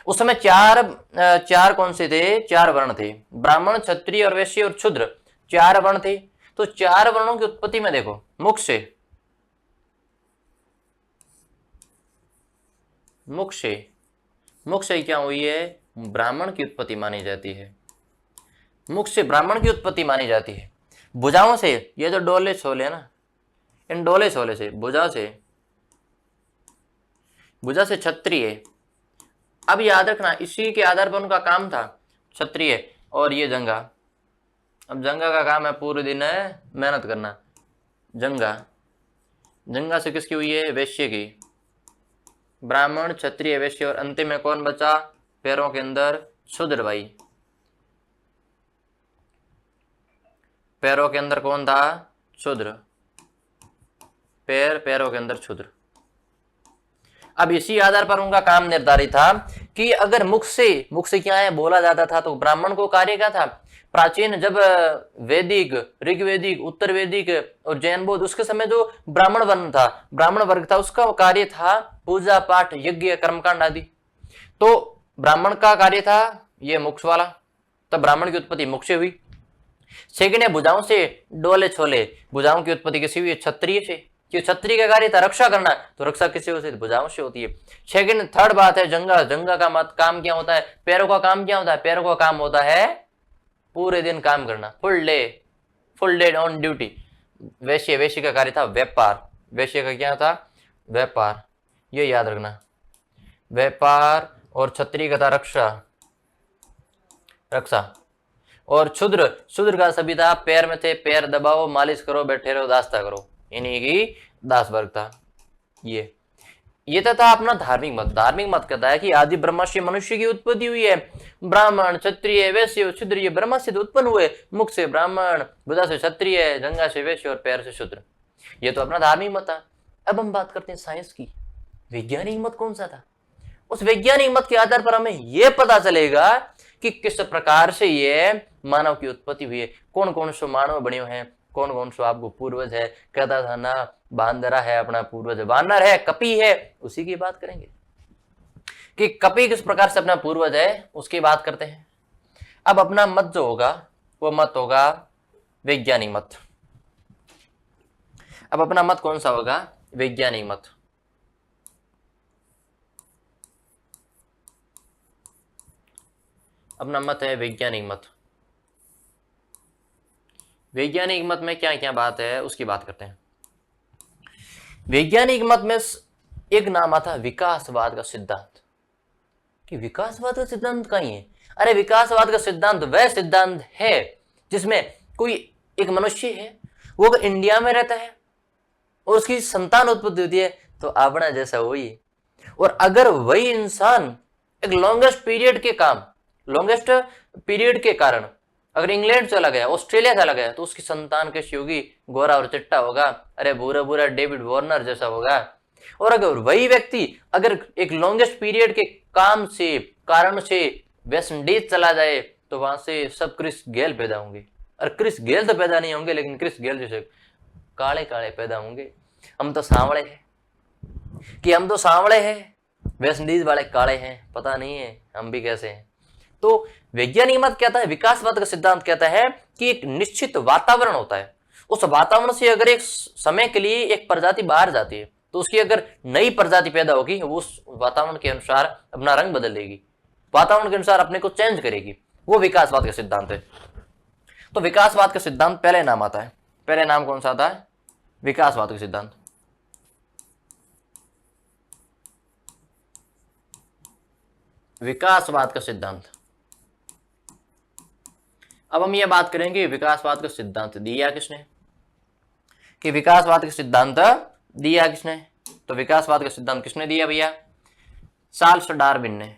उस समय चार कौन से थे? 4 वर्ण थे, ब्राह्मण, क्षत्रिय और वैश्य और शूद्र, 4 वर्ण थे। तो 4 वर्णों की उत्पत्ति में देखो, मुख से क्या हुई है? ब्राह्मण की उत्पत्ति मानी जाती है, मुख से ब्राह्मण की उत्पत्ति मानी जाती है। भुजाओं से, ये जो डोले छोले ना, इन डोले छोले से, भुजा से क्षत्रिय। अब याद रखना इसी के आधार पर उनका काम था, क्षत्रिय और ये जंगा। अब जंगा का काम है पूरे दिन है मेहनत करना। जंगा से किसकी हुई है? वैश्य की। ब्राह्मण, क्षत्रिय, वैश्य और अंतिम में कौन बचा? पैरों के अंदर शूद्र भाई। पैरों के अंदर कौन था? शूद्र। पैरों के अंदर शूद्र। अब इसी आधार पर उनका काम निर्धारित था कि अगर मुख से क्या है बोला जाता था, तो ब्राह्मण को कार्य क्या था? प्राचीन जब वैदिक, ऋग्वैदिक, उत्तर वैदिक और जैन बौद्ध, उसके समय जो ब्राह्मण वर्ग था, उसका कार्य था पूजा पाठ, यज्ञ, कर्मकांड आदि। तो ब्राह्मण का कार्य था ये मुख वाला, तब ब्राह्मण की उत्पत्ति मुख से हुई। सेकंड है भुजाओं से, डोले छोले, भुजाओं की उत्पत्ति किसी हुई? क्षत्रिय से, कि क्षत्रिय का कार्य था रक्षा करना, तो रक्षा किससे होती है? भुजाओं से होती है। थर्ड बात है जंगा का मत काम क्या होता है? पैरों का काम क्या होता है? पैरों का काम होता है पूरे दिन काम करना, फुल डे ऑन ड्यूटी। वैश्य का कार्य था व्यापार, वैश्य का क्या था? व्यापार, ये याद रखना, व्यापार। और क्षत्रिय का था रक्षा। और शूद्र का सभी था पैर में थे, पैर दबाओ, मालिश करो, बैठे रहो, दास्ता करो, इन्हीं की दास वर्ग था। ये था अपना धार्मिक मत कहता है कि आदि ब्रह्मा से मनुष्य की उत्पत्ति हुई है। ब्राह्मण, क्षत्रिय, वैश्य, शूद्र, ये ब्रह्मा से तो उत्पन्न हुए, मुख से ब्राह्मण, भुजा से क्षत्रिय, जंगा से वैश्य और पैर से शूद्र। ये तो अपना धार्मिक मत था। अब हम बात करते हैं साइंस की। वैज्ञानिक मत कौन सा था? उस वैज्ञानिक मत के आधार पर हमें यह पता चलेगा कि किस प्रकार से ये मानव की उत्पत्ति हुई है, कौन कौन से मानव बने हुए हैं, कौन कौन सा आपको पूर्वज है। कहता था ना, बांदरा है अपना पूर्वज, वानर है, कपि है, उसी की बात करेंगे कि कपि किस प्रकार से अपना पूर्वज है, उसकी बात करते हैं। अब अपना मत जो होगा वो मत होगा वैज्ञानिक मत। अब अपना मत कौन सा होगा? वैज्ञानिक मत। अपना मत है वैज्ञानिक मत। वैज्ञानिक मत में क्या क्या बात है उसकी बात करते हैं। वैज्ञानिक मत में एक नाम आता है विकासवाद का सिद्धांत। कि विकासवाद का सिद्धांत कहीं है? अरे विकासवाद का सिद्धांत वह सिद्धांत है जिसमें कोई एक मनुष्य है, वो अगर इंडिया में रहता है और उसकी संतान उत्पत्ति होती है तो अपना जैसा वही है। और अगर वही इंसान एक लॉन्गेस्ट पीरियड के कारण अगर इंग्लैंड चला गया, ऑस्ट्रेलिया चला गया, तो उसकी संतान कैसी होगी? गोरा और चिट्टा होगा, अरे बुरा बुरा डेविड वार्नर जैसा होगा। और अगर वही व्यक्ति अगर एक लॉन्गेस्ट पीरियड के कारण से वेस्ट इंडीज चला जाए तो वहां से सब क्रिस गेल पैदा होंगे। और क्रिस गेल तो पैदा नहीं होंगे, लेकिन क्रिस गेल जैसे काले काले पैदा होंगे। हम तो सांवले हैं, वेस्ट इंडीज वाले काले हैं, पता नहीं है हम भी कैसे हैं। तो वैज्ञानिक मत कहता है, विकासवाद का सिद्धांत कहता है कि एक निश्चित वातावरण होता है, उस वातावरण से अगर एक समय के लिए एक प्रजाति बाहर जाती है तो उसकी अगर नई प्रजाति पैदा होगी, वो उस वातावरण के अनुसार अपना रंग बदल देगी, वातावरण के अनुसार अपने को चेंज करेगी। वो विकासवाद का सिद्धांत है। तो विकासवाद का सिद्धांत पहले नाम आता है। पहले नाम कौन सा आता है? विकासवाद का सिद्धांत। विकासवाद का सिद्धांत। अब हम ये बात करेंगे विकासवाद का सिद्धांत दिया किसने, कि विकासवाद का सिद्धांत दिया किसने। तो विकासवाद का सिद्धांत किसने दिया भैया? चार्ल्स डार्विन ने।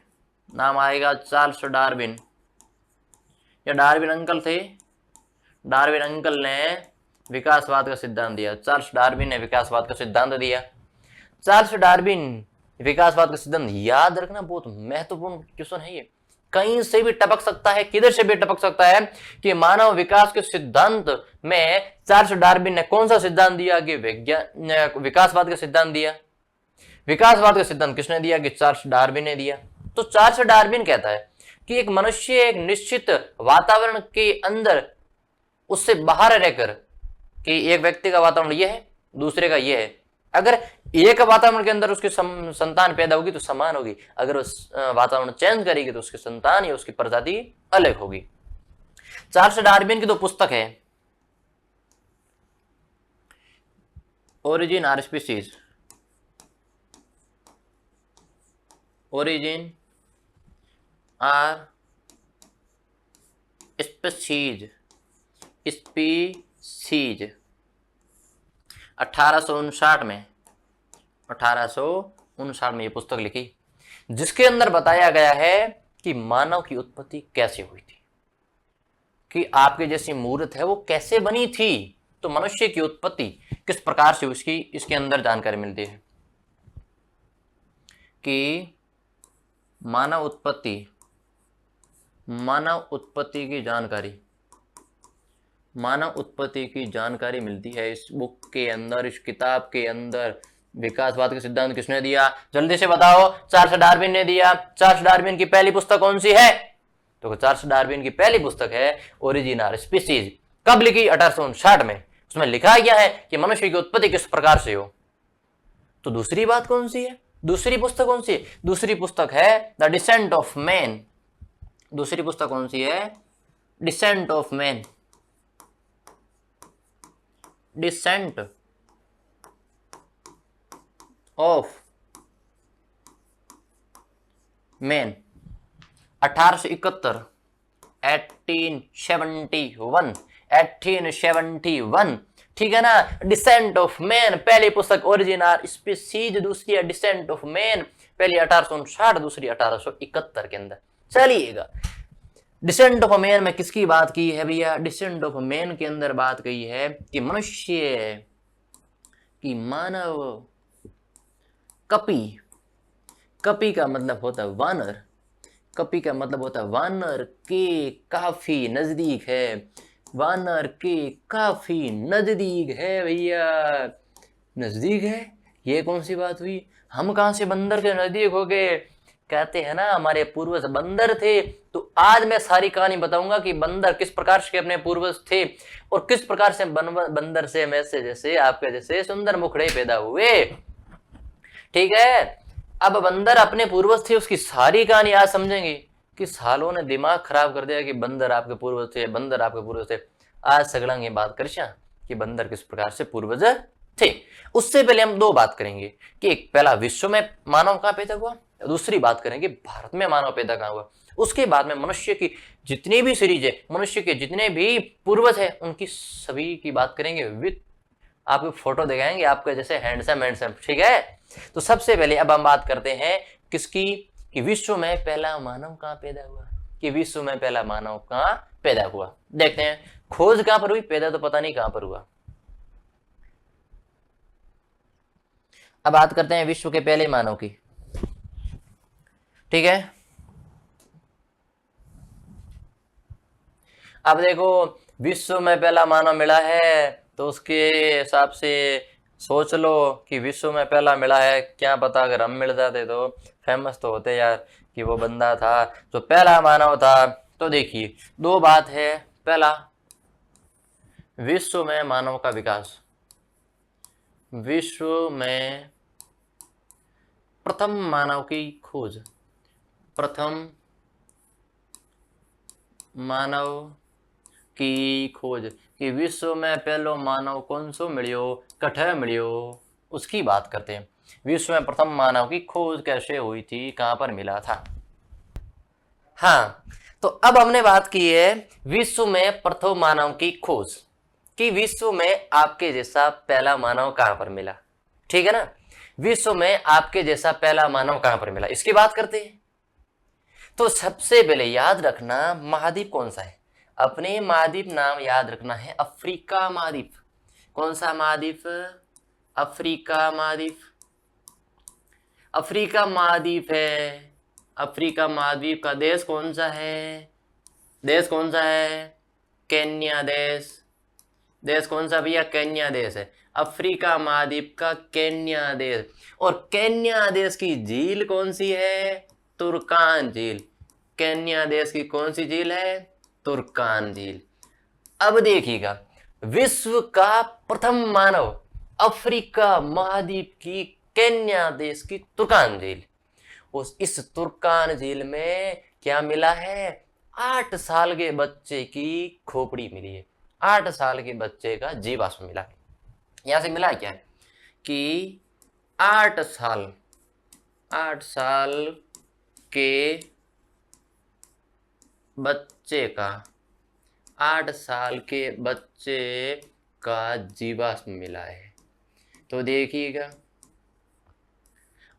नाम आएगा चार्ल्स डार्विन। या डार्विन अंकल थे, डार्विन अंकल ने विकासवाद का सिद्धांत दिया। चार्ल्स डार्विन ने विकासवाद का सिद्धांत दिया। चार्ल्स डार्विन विकासवाद का सिद्धांत, याद रखना बहुत महत्वपूर्ण क्वेश्चन है ये, कहीं से भी टपक सकता है, किधर से भी टपक सकता है कि मानव विकास के सिद्धांत में चार्ल्स डार्विन ने कौन सा सिद्धांत दिया? कि विकासवाद का सिद्धांत दिया। विकासवाद का सिद्धांत किसने दिया? कि चार्ल्स डार्विन ने दिया। तो चार्ल्स डार्विन कहता है कि एक मनुष्य एक निश्चित वातावरण के अंदर उससे बाहर रहकर, कि एक व्यक्ति का वातावरण यह है, दूसरे का यह है, अगर एक वातावरण के अंदर उसकी संतान पैदा होगी तो समान होगी, अगर उस वातावरण चेंज करेगी तो उसकी संतान या उसकी प्रजाति अलग होगी। चार्ल्स डार्विन की दो पुस्तक है, origin are species, origin are species, 1859 में ये पुस्तक लिखी, जिसके अंदर बताया गया है कि मानव की उत्पत्ति कैसे हुई थी, कि आपके जैसी मूर्त है वो कैसे बनी थी। तो मनुष्य की उत्पत्ति किस प्रकार से उसकी इसके अंदर जानकारी मिलती है कि मानव उत्पत्ति की जानकारी मिलती है इस बुक के अंदर, इस किताब के अंदर। विकासवाद का सिद्धांत किसने दिया? जल्दी से बताओ। चार्ल्स डार्विन ने दिया। चार्ल्स डार्विन की पहली पुस्तक कौन सी है? तो चार्ल्स डार्विन की पहली पुस्तक है ओरिजिन ऑफ स्पीसीज। कब लिखी? 1859 में। उसमें लिखा गया है कि मनुष्य की उत्पत्ति किस प्रकार से हो। तो दूसरी बात कौन सी है? दूसरी पुस्तक कौन सी है? दूसरी पुस्तक है द डिसेंट ऑफ मैन। दूसरी पुस्तक कौन सी है? Descent of man. Descent of man 1871, ठीक है ना। डिसेंट ऑफ मैन पहली पुस्तक, ओरिजिन ऑफ स्पीसीज दूसरी है, डिसेंट ऑफ मैन पहली 1859, दूसरी 1871 के अंदर। चलिएगा, डिसेंट ऑफ मैन में किसकी बात की है भैया? डिसेंट ऑफ मैन के अंदर बात कही है कि मनुष्य की मानव कपी का मतलब होता है वानर। कपी का मतलब होता है वानर के काफी नजदीक है। वानर के काफी नजदीक है भैया, नजदीक है। ये कौन सी बात हुई? हम कहां से बंदर के नजदीक हो गए? कहते हैं ना हमारे पूर्वज बंदर थे। तो आज मैं सारी कहानी बताऊंगा कि बंदर किस प्रकार से अपने पूर्वज थे और किस प्रकार से बंदर से वैसे जैसे आपके जैसे सुंदर मुखड़े पैदा हुए। ठीक है, अब बंदर अपने पूर्वज थे उसकी सारी कहानी आज समझेंगे। कि सालों ने दिमाग खराब कर दिया कि बंदर आपके पूर्वज थे, बंदर आपके पूर्वज थे। आज सगड़ंगे बात कर कि बंदर किस प्रकार से पूर्वज थे। उससे पहले हम दो बात करेंगे कि एक पहला विश्व में मानव कहाँ पैदा हुआ, दूसरी बात करेंगे भारत में मानव पैदा कहाँ हुआ। उसके बाद में मनुष्य की जितनी भी सीरीज है, मनुष्य के जितने भी पूर्वज है, उनकी सभी की बात करेंगे विद आपको फोटो दिखाएंगे आपके जैसे हैंडसम हैंडसम, ठीक है। तो सबसे पहले अब हम बात करते हैं किसकी, कि विश्व में पहला मानव कहाँ पैदा हुआ, कि विश्व में पहला मानव कहाँ पैदा हुआ। देखते हैं खोज कहां पर हुई, पैदा तो पता नहीं कहां पर हुआ। अब बात करते हैं विश्व के पहले मानव की, ठीक है। अब देखो विश्व में पहला मानव मिला है तो उसके हिसाब से सोच लो कि विश्व में पहला मिला है, क्या पता अगर हम मिल जाते तो फेमस तो होते यार कि वो बंदा था जो पहला मानव था। तो देखिए दो बात है, पहला विश्व में मानव का विकास, विश्व में प्रथम मानव की खोज, प्रथम मानव की खोज, कि विश्व में पहलो मानव कौन सो मिलियो, कठे मिलियो, उसकी बात करते हैं। विश्व में प्रथम मानव की खोज कैसे हुई थी, कहां पर मिला था। हाँ, तो अब हमने बात की है विश्व में प्रथम मानव की खोज, कि विश्व में आपके जैसा पहला मानव कहां पर मिला, ठीक है ना। विश्व में आपके जैसा पहला मानव कहां पर मिला, इसकी बात करते हैं। तो सबसे पहले याद रखना महाद्वीप कौन सा है, अपने महाद्वीप नाम याद रखना है अफ्रीका महाद्वीप। कौन सा महाद्वीप, अफ्रीका महाद्वीप, अफ्रीका महाद्वीप है। अफ्रीका महाद्वीप का देश कौन सा है, देश कौन सा है, केन्या देश, देश कौन सा भैया, केन्या देश है। अफ्रीका महाद्वीप का केन्या देश, और केन्या देश की झील कौन सी है, तुर्कान झील। केन्या देश की कौन सी झील है, तुर्कान झील। अब देखिएगा विश्व का प्रथम मानव अफ्रीका महाद्वीप की केन्या देश की तुर्कान झील, उस इस तुर्कान झील में क्या मिला है, 8 साल के बच्चे की खोपड़ी मिली है, 8 साल के बच्चे का जीवाश्म मिला है। यहां से मिला क्या है कि 8 साल के बच्चे का, 8 साल के बच्चे का जीवाश्म मिला है। तो देखिएगा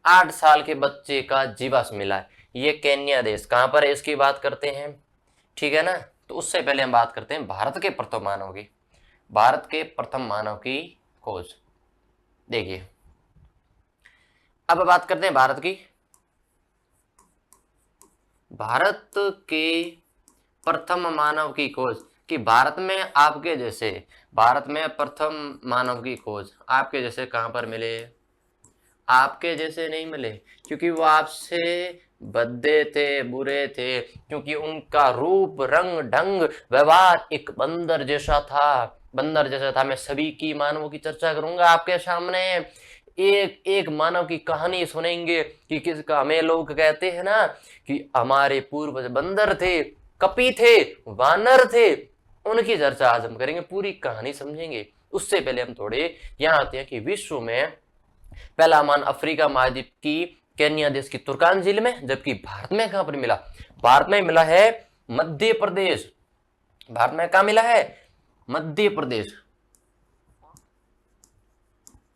8 साल के बच्चे का जीवाश्म मिला है, ये केन्या देश कहां पर है इसकी बात करते हैं, ठीक है ना। तो उससे पहले हम बात करते हैं भारत के प्रथम मानव की, भारत के प्रथम मानव की खोज। देखिए अब बात करते हैं भारत की, भारत के प्रथम मानव की खोज, कि भारत में आपके जैसे, भारत में प्रथम मानव की खोज आपके जैसे कहां पर मिले, आपके जैसे नहीं मिले, क्योंकि वो आपसे भद्दे थे, बुरे थे, क्योंकि उनका रूप रंग ढंग व्यवहार एक बंदर जैसा था, बंदर जैसा था। मैं सभी की मानवों की चर्चा करूंगा आपके सामने, एक एक मानव की कहानी सुनेंगे कि किसका, हमें लोग कहते हैं ना कि हमारे पूर्वज बंदर थे, कपी थे, वानर थे, उनकी चर्चा आज हम करेंगे, पूरी कहानी समझेंगे। उससे पहले हम थोड़े यहाँ आते हैं कि विश्व में पहला मान अफ्रीका महाद्वीप की केन्या देश की तुर्कान झील में, जबकि भारत में कहां पर मिला, भारत में मिला है मध्य प्रदेश। भारत में कहां मिला है, मध्य प्रदेश,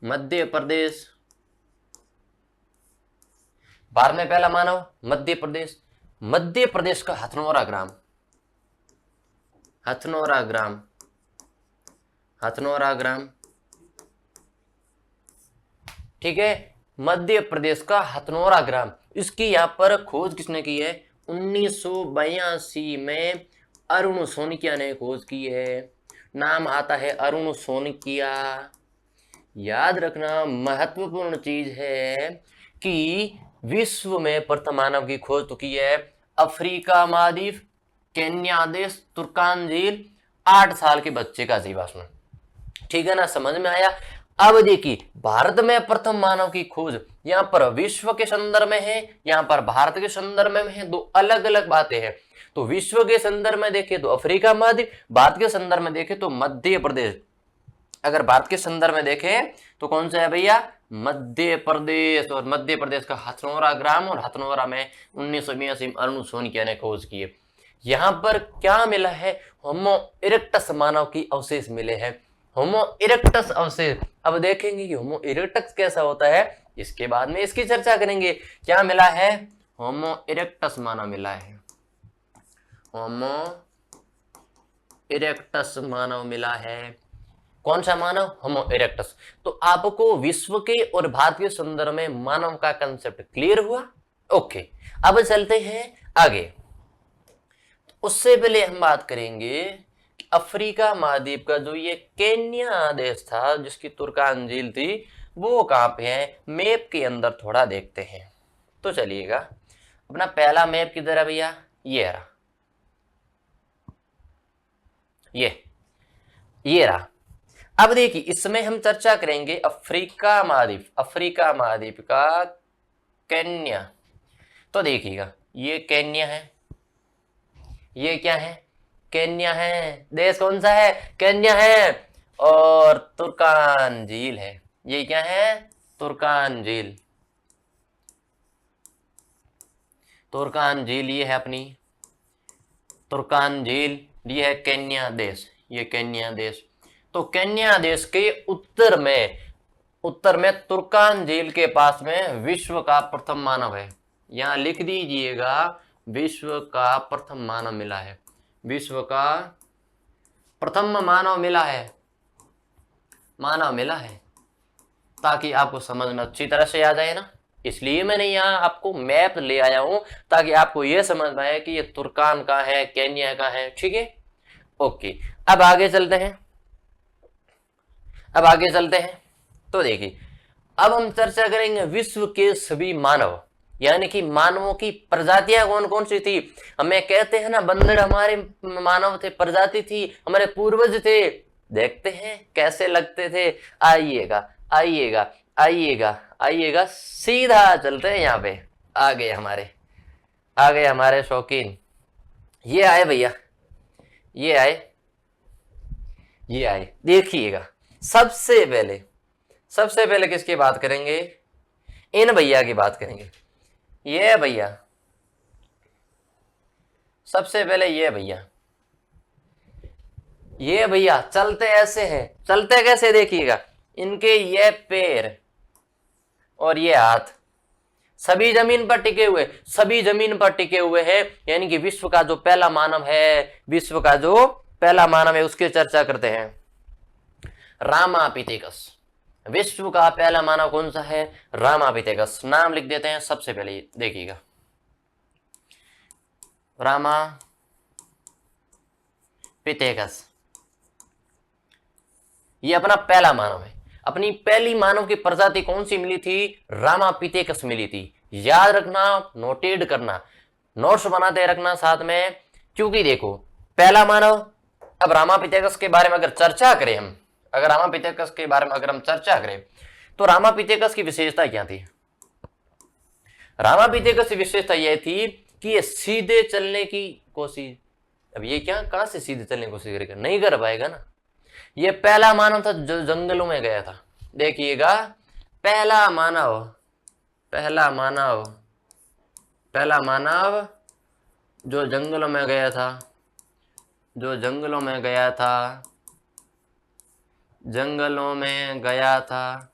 मध्य प्रदेश। भारत में पहला मानव मध्य प्रदेश, मध्य प्रदेश का हथनोरा ग्राम, हथनोरा ग्राम, हथनोरा ग्राम, ठीक है, मध्य प्रदेश का हथनोरा ग्राम। इसकी यहां पर खोज किसने की है, 1982 में अरुण सोनकिया ने खोज की है, नाम आता है अरुण सोनकिया। याद रखना महत्वपूर्ण चीज है कि विश्व में प्रथम मानव की खोज तो की है अफ्रीका महाद्वीप, केन्या देश, तुर्कान झील, 8 साल के बच्चे का जीवाश्म, ठीक है ना, समझ में आया। अब देखिए भारत में प्रथम मानव की खोज यहाँ पर विश्व के संदर्भ में है, यहाँ पर भारत के संदर्भ में है, दो अलग अलग बातें हैं। तो विश्व के संदर्भ में देखें तो अफ्रीका महाद्वीप, भारत के संदर्भ में देखें तो मध्य प्रदेश। अगर भारत के संदर्भ में देखें तो कौन सा है भैया, मध्य प्रदेश। और मध्य प्रदेश का हथनोरा ग्राम, और हथनोरा में 1982 में अरुण सोनिया ने खोज की है। यहाँ पर क्या मिला है, होमो इरेक्टस मानव की अवशेष मिले हैं, होमो इरेक्टस अवशेष। अब देखेंगे कि होमो इरेक्टस कैसा होता है, इसके बाद में इसकी चर्चा करेंगे। क्या मिला है, होमो इरेक्टस मानव मिला है, होमो इरेक्टस मानव मिला है। कौन सा मानव, होमो इरेक्टस। तो आपको विश्व के और भारत के संदर्भ में मानव का कंसेप्ट क्लियर हुआ। ओके, अब चलते हैं आगे। उससे पहले हम बात करेंगे कि अफ्रीका महाद्वीप का जो ये केन्या देश था, जिसकी तुर्कान झील थी, वो कहां पे है, मैप के अंदर थोड़ा देखते हैं। तो चलिएगा, अपना पहला मैप किधर है भैया, ये रहा, ये रहा। अब देखिए इसमें हम चर्चा करेंगे अफ्रीका महाद्वीप, अफ्रीका महाद्वीप का केन्या। तो देखिएगा ये केन्या है, ये क्या है, केन्या है। देश कौन सा है, केन्या है। और तुर्कान झील है, ये क्या है, तुर्कान झील। तुर्कान झील ये है अपनी तुर्कान झील, ये है केन्या देश, ये केन्या देश। तो केन्या देश के उत्तर में तुर्कान झील के पास में विश्व का प्रथम मानव है। यहां लिख दीजिएगा, विश्व का प्रथम मानव मिला है, विश्व का प्रथम मानव मिला है, मानव मिला है, ताकि आपको समझ में अच्छी तरह से आ जाए ना। इसलिए मैंने यहाँ आपको मैप ले आया हूं, ताकि आपको यह समझ में आए कि ये तुर्कान का है, केन्या का है। ठीक है, ओके। अब आगे चलते हैं, अब आगे चलते हैं। तो देखिए अब हम चर्चा करेंगे विश्व के सभी मानव, यानी कि मानवों की प्रजातियां कौन कौन सी थी। हमें कहते हैं ना, बंदर हमारे मानव थे, प्रजाति थी, हमारे पूर्वज थे। देखते हैं कैसे लगते थे। आइएगा आइएगा आइएगा आइएगा, सीधा चलते हैं यहाँ पे। आ गए हमारे शौकीन, ये आए भैया, ये आए। देखिएगा सबसे पहले किसकी बात करेंगे, इन भैया की बात करेंगे। ये भैया, सबसे पहले ये भैया चलते ऐसे हैं, चलते कैसे देखिएगा, इनके ये पैर और ये हाथ सभी जमीन पर टिके हुए हैं। यानी कि विश्व का जो पहला मानव है, उसकी चर्चा करते हैं। रामापिथेकस, विश्व का पहला मानव कौन सा है, रामापिथेकस। नाम लिख देते हैं सबसे पहले, देखिएगा रामापिथेकस, ये अपना पहला मानव है। अपनी पहली मानव की प्रजाति कौन सी मिली थी, रामापिथेकस मिली थी। याद रखना, नोटेड करना, नोट्स बनाते रखना साथ में, क्योंकि देखो पहला मानव। अब रामापिथेकस के बारे में अगर चर्चा करें हम, तो रामापिथेकस की विशेषता क्या थी। रामापिथेकस की विशेषता यह थी कि ये सीधे चलने की कोशिश, अब ये कहां से सीधे चलने की कोशिश करेगा, नहीं कर पाएगा ना। ये पहला मानव था जो जंगलों में गया था। देखिएगा पहला मानव जो जंगलों में गया था,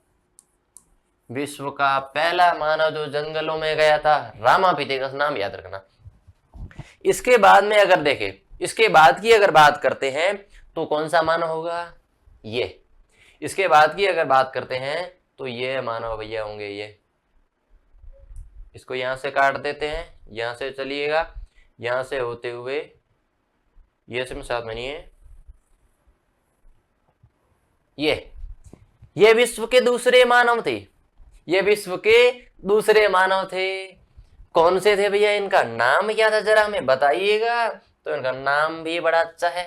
विश्व का पहला मानव जो जंगलों में गया था, रामापिथेकस। नाम याद रखना। इसके बाद में अगर देखें, इसके बाद की अगर बात करते हैं तो कौन सा मानव होगा, ये। इसके बाद की अगर बात करते हैं तो ये मानव भैया होंगे। ये इसको यहां से काट देते हैं, यहां से चलिएगा, यहां से होते हुए ये से साथ में नहीं है, ये विश्व के दूसरे मानव थे। कौन से थे भैया, इनका नाम क्या था जरा हमें बताइएगा। तो इनका नाम भी बड़ा अच्छा है।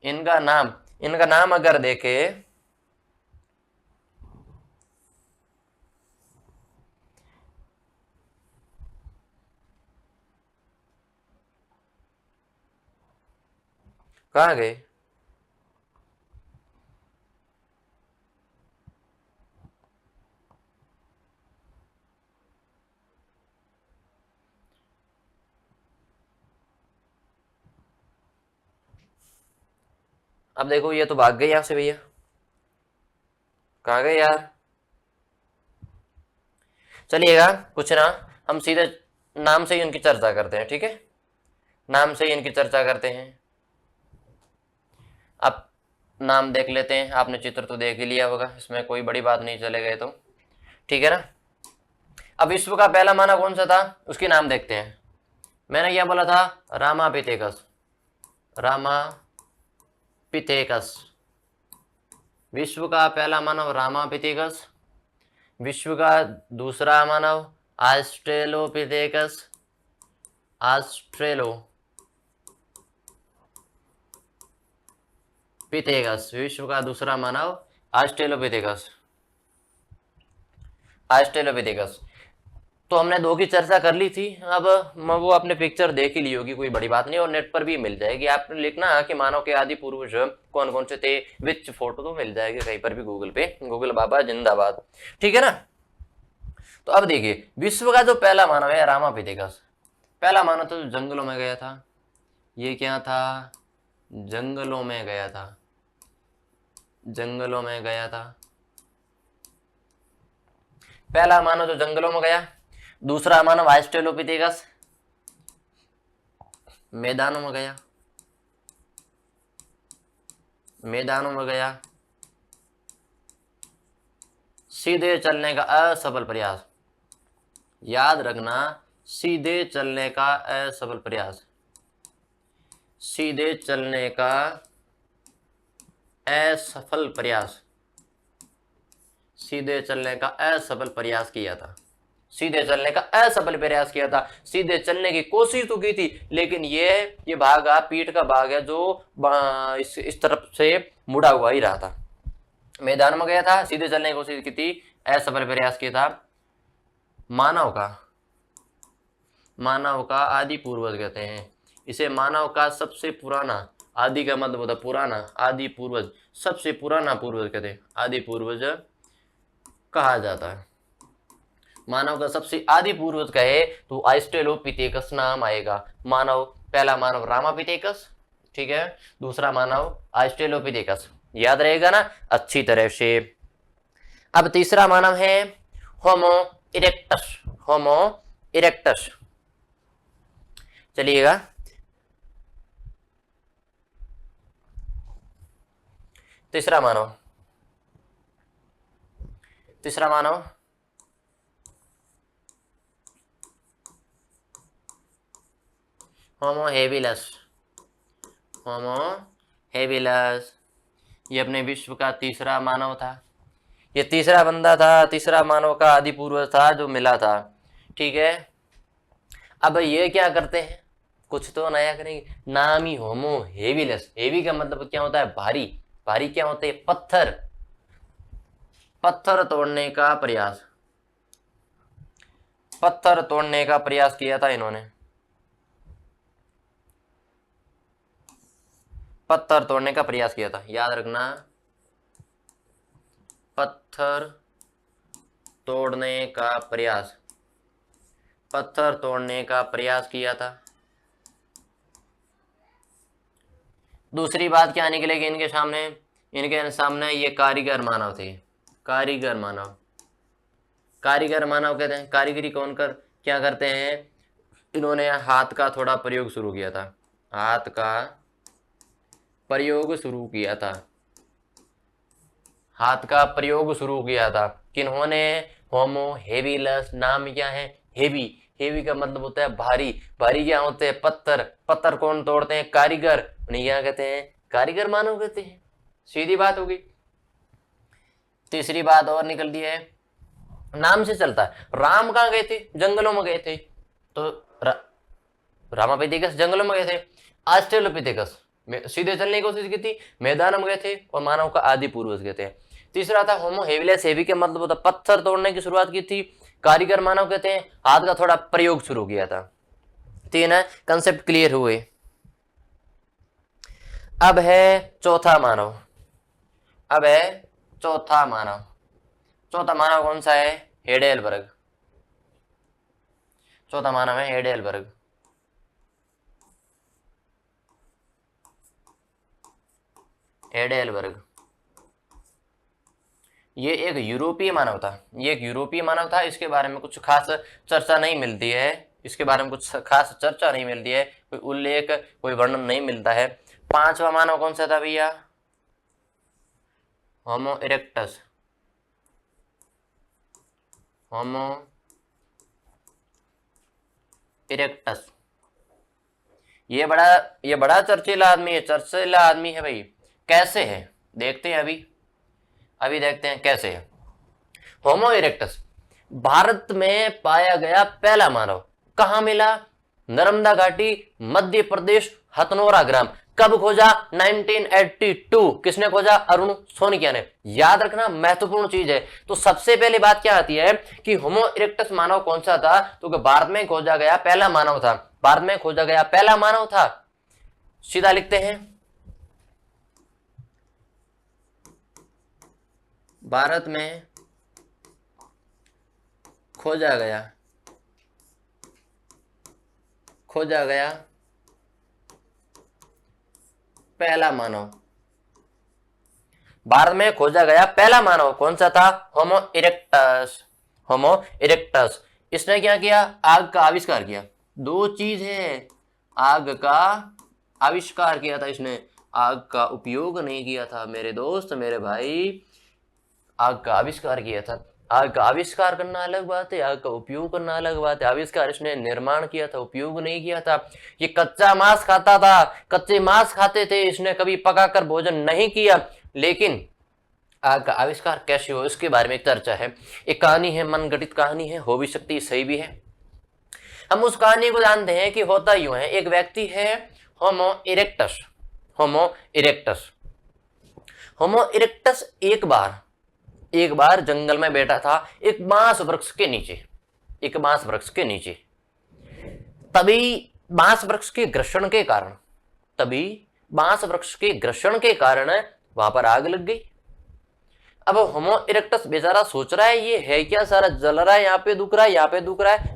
इनका नाम अगर देखे कहाँ गए? अब देखो ये तो भाग गए यहां से भैया, कहाँ गए यार? चलिएगा कुछ ना, हम सीधे नाम से ही उनकी चर्चा करते हैं, ठीक है? नाम से ही इनकी चर्चा करते हैं। अब नाम देख लेते हैं, आपने चित्र तो देख ही लिया होगा, इसमें कोई बड़ी बात नहीं, चले गए तो ठीक है ना। अब विश्व का पहला मानव कौन सा था, उसके नाम देखते हैं। मैंने क्या बोला था? Ramapithecus, Ramapithecus. विश्व का पहला मानव रामापिथेकस। विश्व का दूसरा मानव ऑस्ट्रेलोपिथेकस, ऑस्ट्रेलोपिथेकस। विश्व का दूसरा मानव ऑस्ट्रेलोपिथेकस, ऑस्ट्रेलोपिथेकस। तो हमने दो की चर्चा कर ली थी। अब वो आपने पिक्चर देख ही ली होगी, कोई बड़ी बात नहीं, और नेट पर भी मिल जाएगी। आपने लिखना कि मानव के आदि पूर्वज कौन कौन से थे, विच फोटो तो मिल जाएगी कहीं पर भी गूगल पे, गूगल बाबा जिंदाबाद, ठीक है ना। तो अब देखिए, विश्व का जो पहला मानव है रामापिथेकस। पहला मानव तो जंगलों में गया था। ये क्या था? जंगलों में गया था, जंगलों में गया था। पहला मानव जो जंगलों में गया। दूसरा मानव ऑस्ट्रेलोपिथेकस मैदानों में गया, मैदानों में गया। सीधे चलने का असफल प्रयास, याद रखना, सीधे चलने का असफल प्रयास, सीधे चलने का असफल प्रयास, सीधे चलने का असफल प्रयास किया था। सीधे चलने का असफल प्रयास किया था। सीधे चलने की कोशिश तो की थी, लेकिन ये भाग पीठ का भाग है जो इस तरफ से मुड़ा हुआ ही रहा था। मैदान में गया था, सीधे चलने की कोशिश की थी, असफल प्रयास किया था। मानव का आदि पूर्वज कहते हैं इसे। मानव का सबसे पुराना, आदि का मतलब होता पुराना, आदि पूर्वज, सबसे पुराना पूर्वज कहते हैं, आदि पूर्वज कहा जाता है। मानव का सबसे आदि पूर्वज कहे तो ऑस्ट्रेलोपिथेकस नाम आएगा। मानव, पहला मानव रामापिथेकस, ठीक है, दूसरा मानव ऑस्ट्रेलोपिथेकस, याद रहेगा ना अच्छी तरह से। अब तीसरा मानव है होमो इरेक्टस, होमो इरेक्टस। चलिएगा, तीसरा मानव, तीसरा मानव होमो हेबिलस, होमो हेबिलस। ये अपने विश्व का तीसरा मानव था। ये तीसरा बंदा था, तीसरा मानव का आदि पूर्वज था जो मिला था, ठीक है। अब ये क्या करते हैं, कुछ तो नया करेंगे। नाम ही होमो हेबिलस। हेवी का मतलब क्या होता है? भारी। भारी क्या होते हैं? पत्थर। पत्थर तोड़ने का प्रयास, पत्थर तोड़ने का प्रयास किया था इन्होंने। पत्थर तोड़ने का प्रयास किया था, याद रखना, पत्थर तोड़ने का प्रयास, पत्थर तोड़ने का प्रयास किया था। दूसरी बात क्या निकलेगी इनके सामने? इनके सामने ये कारीगर मानव थे, कारीगर मानव। कारीगर मानव कहते हैं, कारीगरी कौन क्या करते हैं? इन्होंने हाथ का थोड़ा प्रयोग शुरू किया था, हाथ का प्रयोग शुरू किया था, हाथ का प्रयोग शुरू किया था। किन्होंने? होमो हेबिलस। नाम क्या है? हेवी। हेवी का मतलब होता है भारी। भारी क्या होते हैं? पत्थर। पत्थर कौन तोड़ते हैं? कारीगर। उन्हें क्या कहते हैं? कारीगर मानव कहते हैं। सीधी बात होगी। तीसरी बात और निकल दी है, नाम से चलता है। राम कहाँ गए थे? जंगलों में गए थे, तो रामापिथेकस जंगलों में गए थे। ऑस्ट्रेलोपिथेकस सीधे चलने की कोशिश की थी, मैदान में गए थे, और मानव का आदि पूर्वज कहते हैं। तीसरा था होमो हेबिलस। हेवी के मतलब होता पत्थर तोड़ने की शुरुआत की थी। कारीगर मानव कहते हैं, हाथ का थोड़ा प्रयोग शुरू किया था। तीन है कंसेप्ट क्लियर हुए। अब है चौथा मानव। अब है चौथा मानव। चौथा मानव कौन सा है? हेडेलबर्ग। चौथा मानव है हेडेलबर्ग। हेडेलबर्ग ये एक यूरोपीय मानव था। ये एक यूरोपीय मानव था। इसके बारे में कुछ खास चर्चा नहीं मिलती है। इसके बारे में कुछ खास चर्चा नहीं मिलती है, कोई उल्लेख, कोई वर्णन नहीं मिलता है। पांचवा मानव कौन सा था भैया? होमो इरेक्टस। होमो इरेक्टस ये बड़ा चर्चिला आदमी है। चर्चिला आदमी है भाई। कैसे है देखते हैं अभी देखते हैं कैसे है। होमो इरेक्टस भारत में पाया गया पहला मानव। कहां मिला? नर्मदा घाटी, मध्य प्रदेश, हथनोरा ग्राम। कब खोजा? 1982। किसने खोजा? अरुण सोनिकिया ने। याद रखना महत्वपूर्ण चीज है। तो सबसे पहली बात क्या आती है कि होमो इरेक्टस मानव कौन सा था? तो भारत में खोजा गया पहला मानव था। भारत में खोजा गया पहला मानव था। सीधा लिखते हैं, भारत में खोजा गया पहला मानव। भारत में खोजा गया पहला मानव कौन सा था? होमो इरेक्टस। होमो इरेक्टस इसने क्या किया? आग का आविष्कार किया। दो चीज है, आग का आविष्कार किया था इसने, आग का उपयोग नहीं किया था मेरे दोस्त मेरे भाई। आग का आविष्कार किया था। आग का आविष्कार करना अलग बात है, आग का उपयोग करना अलग बात है। आविष्कार इसने निर्माण किया था, उपयोग नहीं किया था। ये कच्चा मांस खाता था, कच्चे मांस खाते थे, इसने कभी पकाकर भोजन नहीं किया। लेकिन आग का आविष्कार कैसे हो इसके बारे में एक चर्चा है। एक कहानी है, मनगढ़ंत कहानी है, हो भी सकती है सही भी है। हम उस कहानी को जानते हैं कि होता यूं है, एक व्यक्ति है होमो इरेक्टस। होमो इरेक्टस होमो इरेक्टस एक बार जंगल में बैठा था, एक बांस वृक्ष के नीचे। तभी बांस वृक्ष के घर्षण के कारण वहां पर आग लग गई। अब होमो इरेक्टस बेचारा सोच रहा है ये है क्या, सारा जल रहा है, यहाँ पे दुख रहा है,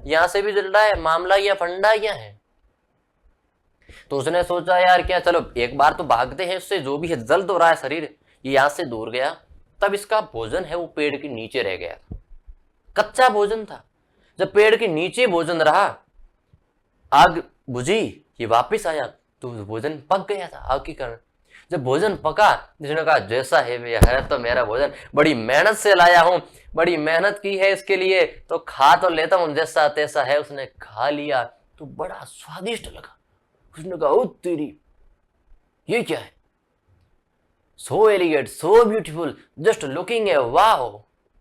यहाँ से भी जल रहा है, मामला या फंडा क्या है। तो उसने सोचा यार क्या, चलो एक बार तो भागते हैं उससे, जो भी है जल तो रहा है शरीर, ये यहां से दूर गया। तब इसका भोजन है वो पेड़ के नीचे रह गया था, कच्चा भोजन था। जब पेड़ के नीचे भोजन रहा, आग बुझी, ये वापस आया तो भोजन पक गया था आग के कारण। जब भोजन पका, जिसने कहा जैसा है तो मेरा भोजन, बड़ी मेहनत से लाया हूं, बड़ी मेहनत की है इसके लिए, तो खा तो लेता हूं, जैसा तैसा है। उसने खा लिया तो बड़ा स्वादिष्ट लगा। उसने कहा ओ तेरी, ये क्या है, so elegant, so beautiful, just looking a, वाह,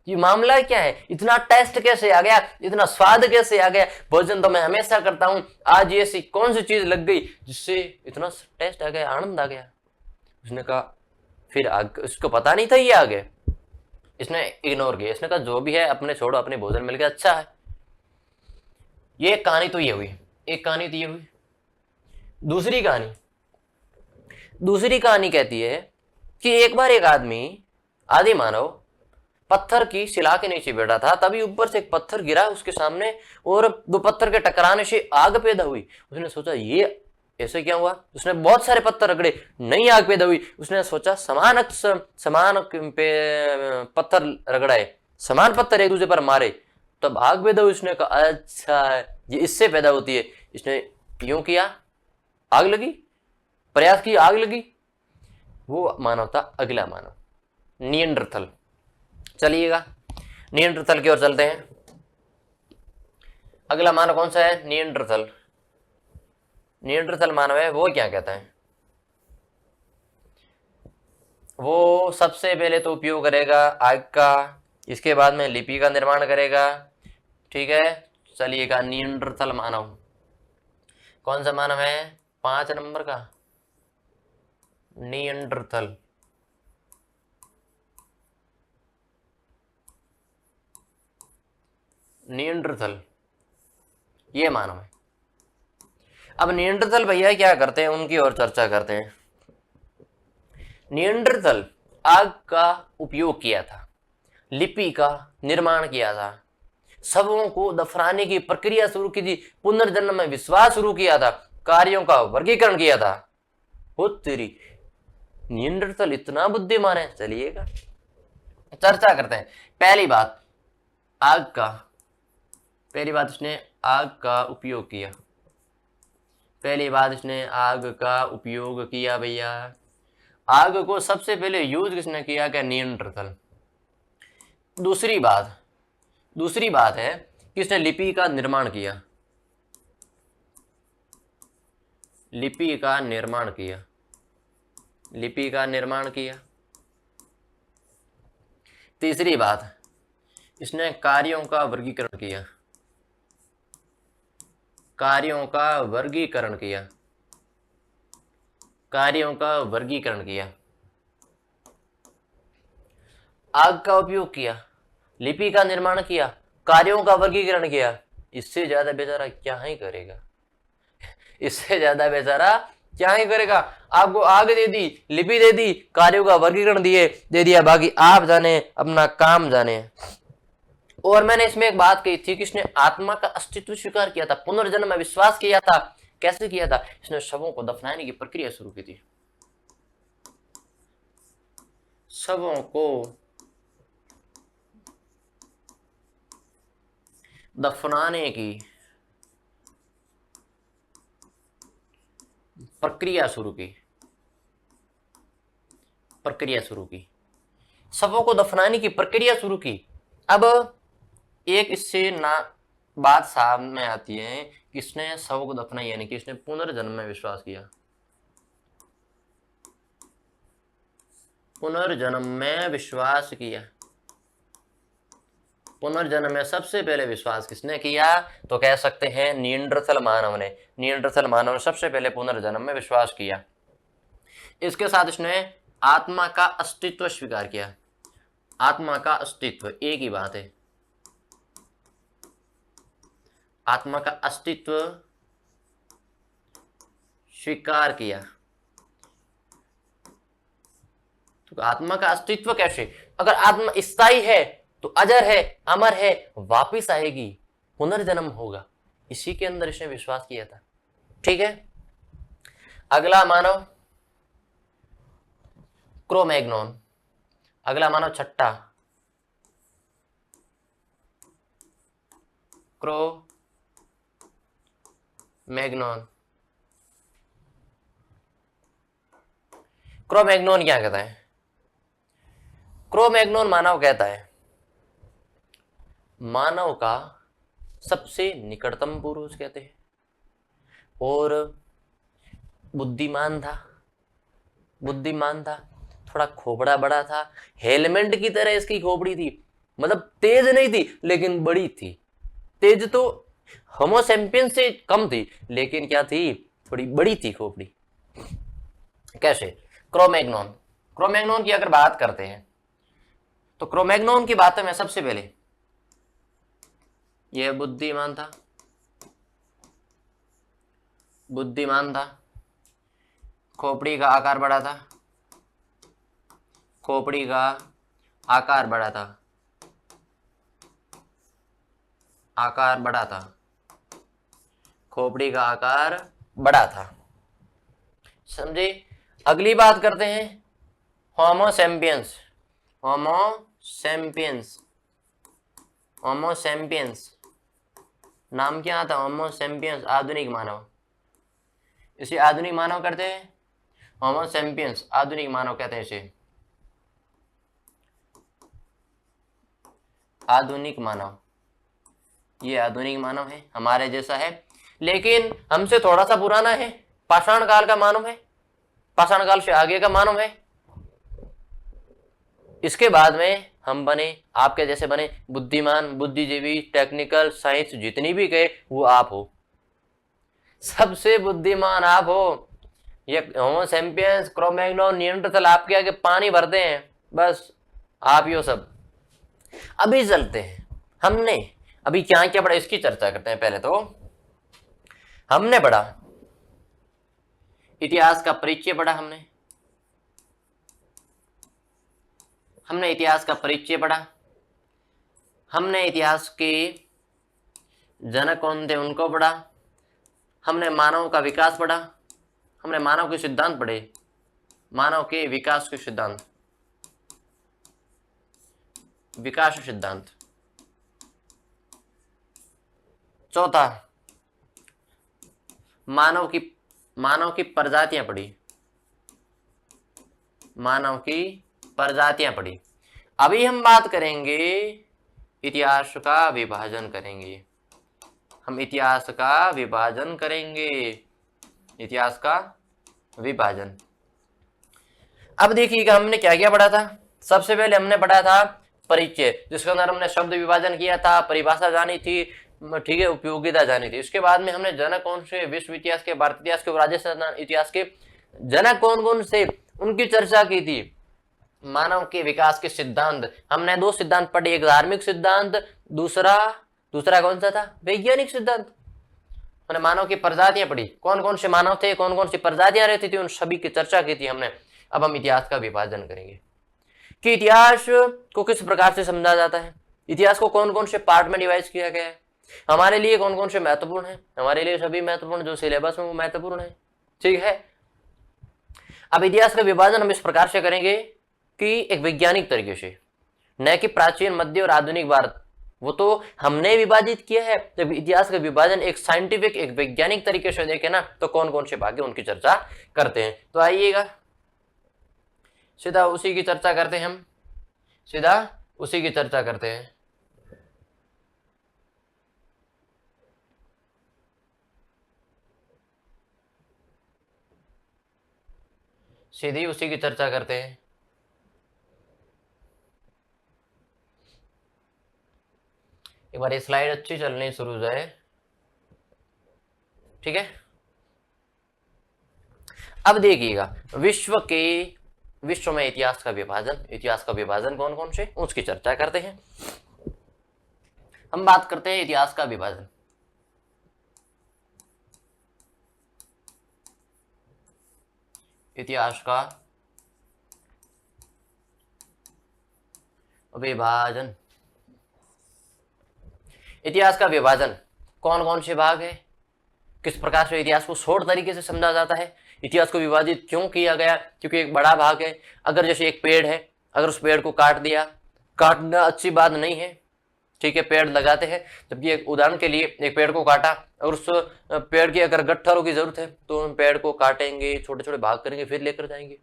ये मामला क्या है, इतना टेस्ट कैसे आ गया, इतना स्वाद कैसे आ गया। भोजन तो मैं हमेशा करता हूं, आज ये ऐसी कौन सी चीज लग गई जिससे इतना टेस्ट आ गया, आनंद आ गया। उसने कहा, फिर उसको पता नहीं था ये आ गया, इसने इग्नोर किया। इसने कहा जो भी है अपने छोड़ो, अपने भोजन मिल गया अच्छा है। ये कहानी तो ये हुई, एक कहानी तो ये हुई। दूसरी कहानी कहती है कि एक बार एक आदि मानव पत्थर की शिला के नीचे बैठा था। तभी ऊपर से एक पत्थर गिरा उसके सामने और दो पत्थर के टकराने से आग पैदा हुई। उसने सोचा ये ऐसे क्या हुआ। उसने बहुत सारे पत्थर रगड़े, नई आग पैदा हुई। उसने सोचा समान पत्थर रगड़ाए, समान पत्थर एक दूसरे पर मारे, तब आग पैदा हुई। उसने कहा अच्छा ये इससे पैदा होती है। इसने यूं किया, आग लगी, प्रयास की, आग लगी। वो मानव था अगला मानव, निएंडरथल। चलिएगा निएंडरथल की ओर चलते हैं। अगला मानव कौन सा है? निएंडरथल। निएंडरथल मानव है, वो क्या कहता है? वो सबसे पहले तो उपयोग करेगा आग का, इसके बाद में लिपि का निर्माण करेगा। ठीक है, चलिएगा निएंडरथल मानव कौन सा मानव है? 5 नंबर का निएंडरथल। निएंडरथल ये मानव है। अब निएंडरथल भैया क्या करते हैं, उनकी और चर्चा करते हैं। निएंडरथल आग का उपयोग किया था, लिपि का निर्माण किया था, शवों को दफनाने की प्रक्रिया शुरू की थी, पुनर्जन्म में विश्वास शुरू किया था, कार्यों का वर्गीकरण किया था। हो तेरी, निएंडरथल इतना बुद्धिमान है। चलिएगा चर्चा करते हैं। पहली बात इसने आग का उपयोग किया। पहली बात इसने आग का उपयोग किया भैया। आग को सबसे पहले यूज किसने किया? क्या? निएंडरथल। दूसरी बात है कि इसने लिपि का निर्माण किया। लिपि का निर्माण किया। तीसरी बात, इसने कार्यों का वर्गीकरण किया। आग का उपयोग किया, लिपि का निर्माण किया, कार्यों का वर्गीकरण किया। इससे ज्यादा बेचारा क्या ही करेगा? आपको आग दे दी, लिपि दे दी, कार्यों का वर्गीकरण दे दिया, बाकी आप जाने, अपना काम जाने। और मैंने इसमें एक बात कही थी कि इसने आत्मा का अस्तित्व स्वीकार किया था, पुनर्जन्म में विश्वास किया था। कैसे किया था? इसने शवों को दफनाने की प्रक्रिया शुरू की थी। शवों को दफनाने की प्रक्रिया शुरू की। शवों को दफनाने की प्रक्रिया शुरू की। अब एक इससे ना बात सामने आती है कि इसने शव को दफनाया, यानी कि इसने पुनर्जन्म में विश्वास किया। पुनर्जन्म में सबसे पहले विश्वास किसने किया? तो कह सकते हैं निएंडरथल मानव ने सबसे पहले पुनर्जन्म में विश्वास किया। इसके साथ इसने आत्मा का अस्तित्व स्वीकार किया। आत्मा का अस्तित्व, एक ही बात है, आत्मा का अस्तित्व स्वीकार किया। तो आत्मा का अस्तित्व कैसे? अगर आत्मा स्थायी है तो अजर है, अमर है, वापिस आएगी, पुनर्जन्म होगा, इसी के अंदर इसने विश्वास किया था। ठीक है। अगला मानव क्रोमैग्नन। अगला मानव छठा क्रोमैग्नन। क्रोमैग्नन क्या कहता है? क्रोमैग्नन मानव कहता है मानव का सबसे निकटतम पुरुष कहते हैं, और बुद्धिमान था, थोड़ा खोपड़ा बड़ा था, हेलमेट की तरह इसकी खोपड़ी थी, मतलब तेज नहीं थी लेकिन बड़ी थी। तेज तो होमो सैपियंस से कम थी, लेकिन क्या थी? थोड़ी बड़ी थी खोपड़ी। कैसे? क्रोमैग्नन की अगर बात करते हैं तो क्रोमैग्नन की बात में सबसे पहले यह बुद्धिमान था, खोपड़ी का आकार बड़ा था, खोपड़ी का आकार बड़ा था, समझे? अगली बात करते हैं होमो सैपियंस। नाम क्या था? होमो सैपियंस, आधुनिक मानव। इसे आधुनिक मानव करते हैं, होमो सैपियंस, आधुनिक मानव कहते हैं इसे। आधुनिक मानव, ये आधुनिक मानव है, हमारे जैसा है, लेकिन हमसे थोड़ा सा पुराना है, पाषाण काल का मानव है, पाषाण काल से आगे का मानव है। इसके बाद में हम बने, आपके जैसे बने, बुद्धिमान, बुद्धिजीवी, टेक्निकल, साइंस, जितनी भी कहे वो आप हो, सबसे बुद्धिमान आप हो। ये होमो सैपियंस, क्रोमैग्नन, निएंडरथल आपके आगे पानी भरते हैं, बस आप ही हो सब। अभी चलते हैं, हमने अभी क्या क्या पढ़ा इसकी चर्चा करते हैं। पहले तो हमने पढ़ा इतिहास का परिचय, पढ़ा हमने हमने इतिहास का परिचय पढ़ा, हमने इतिहास के जनक कौन थे उनको पढ़ा, हमने मानव का विकास पढ़ा, हमने मानव के सिद्धांत पढ़े, मानव के विकास के सिद्धांत, विकास सिद्धांत। चौथा, मानव की प्रजातियां पढ़ी, मानव की प्रजातियां पढ़ी। अभी हम बात करेंगे, इतिहास का विभाजन करेंगे, हम इतिहास का विभाजन करेंगे, इतिहास का विभाजन। अब देखिएगा हमने क्या क्या पढ़ा था। सबसे पहले हमने पढ़ा था परिचय, जिसके अंदर हमने शब्द विभाजन किया था, परिभाषा जानी थी, ठीक है, उपयोगिता जानी थी। इसके बाद में हमने जनक कौन से, विश्व इतिहास के, भारतीय इतिहास के, राजस्थान इतिहास के जनक कौन कौन से, उनकी चर्चा की थी। मानव के विकास के सिद्धांत, हमने दो सिद्धांत पढ़े, एक धार्मिक सिद्धांत, दूसरा कौन सा था, वैज्ञानिक सिद्धांत। हमने मानव की प्रजातियां पढ़ी, कौन कौन से मानव थे, कौन कौन सी प्रजातियां रहती थी, उन सभी की चर्चा की थी हमने। अब हम इतिहास का विभाजन करेंगे कि इतिहास को किस प्रकार से समझा जाता है, इतिहास को कौन कौन से पार्ट में डिवाइड किया गया है, हमारे लिए कौन कौन से महत्वपूर्ण है, हमारे लिए सभी महत्वपूर्ण, जो सिलेबस में वो महत्वपूर्ण है, ठीक है। अब इतिहास का विभाजन हम इस प्रकार से करेंगे कि एक वैज्ञानिक तरीके से, न कि प्राचीन, मध्य और आधुनिक भारत, वो तो हमने विभाजित किया है। जब इतिहास का विभाजन एक साइंटिफिक, एक वैज्ञानिक तरीके से देखें ना, तो कौन कौन से भाग है उनकी चर्चा करते हैं। तो आइएगा सीधा उसी की चर्चा करते हैं, हम सीधा उसी की चर्चा करते हैं। सीधी उसी की चर्चा करते हैं। एक बार ये स्लाइड अच्छी चलनी शुरू हो जाए, ठीक है। अब देखिएगा विश्व में इतिहास का विभाजन कौन कौन से, उसकी चर्चा करते हैं। हम बात करते हैं इतिहास का विभाजन। इतिहास का विभाजन, इतिहास का विभाजन कौन कौन से भाग है, किस प्रकार से इतिहास को शॉर्ट तरीके से समझा जाता है, इतिहास को विभाजित क्यों किया गया, क्योंकि एक बड़ा भाग है। अगर जैसे एक पेड़ है, अगर उस पेड़ को काट दिया, काटना अच्छी बात नहीं है, ठीक है, पेड़ लगाते हैं, जबकि एक उदाहरण के लिए एक पेड़ को काटा, और उस पेड़ की अगर गट्ठरों की जरूरत है तो उन पेड़ को काटेंगे, छोटे छोटे भाग करेंगे, फिर लेकर जाएंगे,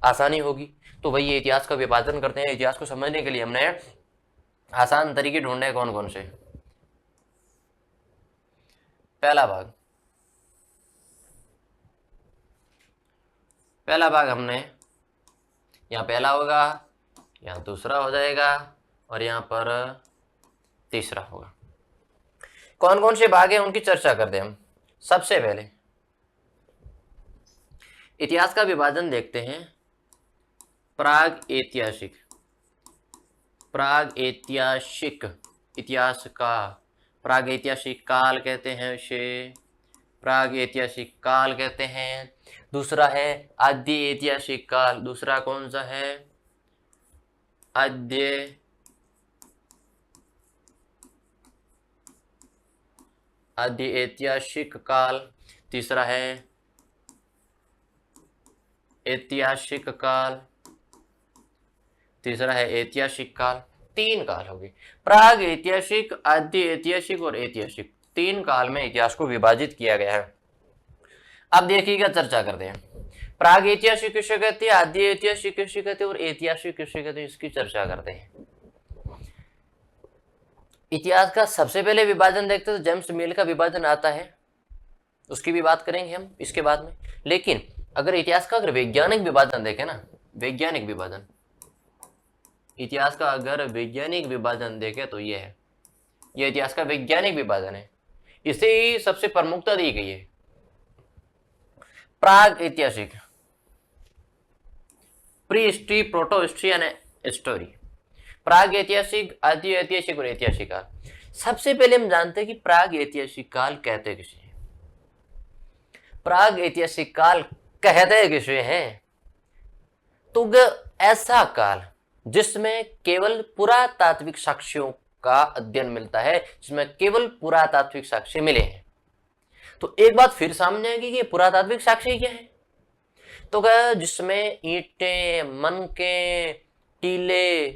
आसानी होगी। तो वही इतिहास का विभाजन करते हैं। इतिहास को समझने के लिए हमने आसान तरीके ढूंढे, कौन कौन से। पहला भाग हमने, यहाँ पहला होगा, यहाँ दूसरा हो जाएगा, और यहाँ पर तीसरा होगा। कौन कौन से भाग हैं उनकी चर्चा करते हैं हम। सबसे पहले इतिहास का विभाजन देखते हैं, प्राग ऐतिहासिक इतिहास का, प्राग ऐतिहासिक काल कहते हैं उसे, प्राग ऐतिहासिक काल कहते हैं। दूसरा है आद्य ऐतिहासिक काल, दूसरा कौन सा है, आद्य ऐतिहासिक काल। तीसरा है ऐतिहासिक काल, तीसरा है ऐतिहासिक काल। तीन काल हो गए, प्राग ऐतिहासिक, आद्य ऐतिहासिक और ऐतिहासिक। तीन काल में इतिहास को विभाजित किया गया है। अब देखिएगा, चर्चा करते हैं। प्राग ऐतिहासिक किसे कहते हैं, आद्य ऐतिहासिक किसे कहते हैं, और ऐतिहासिक किसे कहते हैं, इसकी चर्चा करते हैं। इतिहास का सबसे पहले विभाजन देखते तो जेम्स मिल का विभाजन आता है, उसकी भी बात करेंगे हम इसके बाद में। लेकिन अगर इतिहास का अगर वैज्ञानिक विभाजन देखें ना, वैज्ञानिक विभाजन, इतिहास का अगर वैज्ञानिक विभाजन देखें तो ये है, ये इतिहास का वैज्ञानिक विभाजन है, इसे ही सबसे प्रमुखता दी गई है। प्राग ऐतिहासिक, prehistory, protohistory and story. प्राग ऐतिहासिक, आद्य ऐतिहासिक और ऐतिहासिक काल। सबसे पहले हम जानते हैं कि प्राग ऐतिहासिक काल कहते किसे हैं। प्राग ऐतिहासिक काल कहते किसे हैं, तो ऐसा काल जिसमें केवल पुरातात्विक साक्ष्यों का अध्ययन मिलता है, जिसमें केवल पुरातात्विक साक्ष्य मिले हैं। तो एक बात फिर सामने आएगी कि पुरातात्विक साक्ष्य क्या है, तो क्या जिसमें ईंटें, मनके, टीले,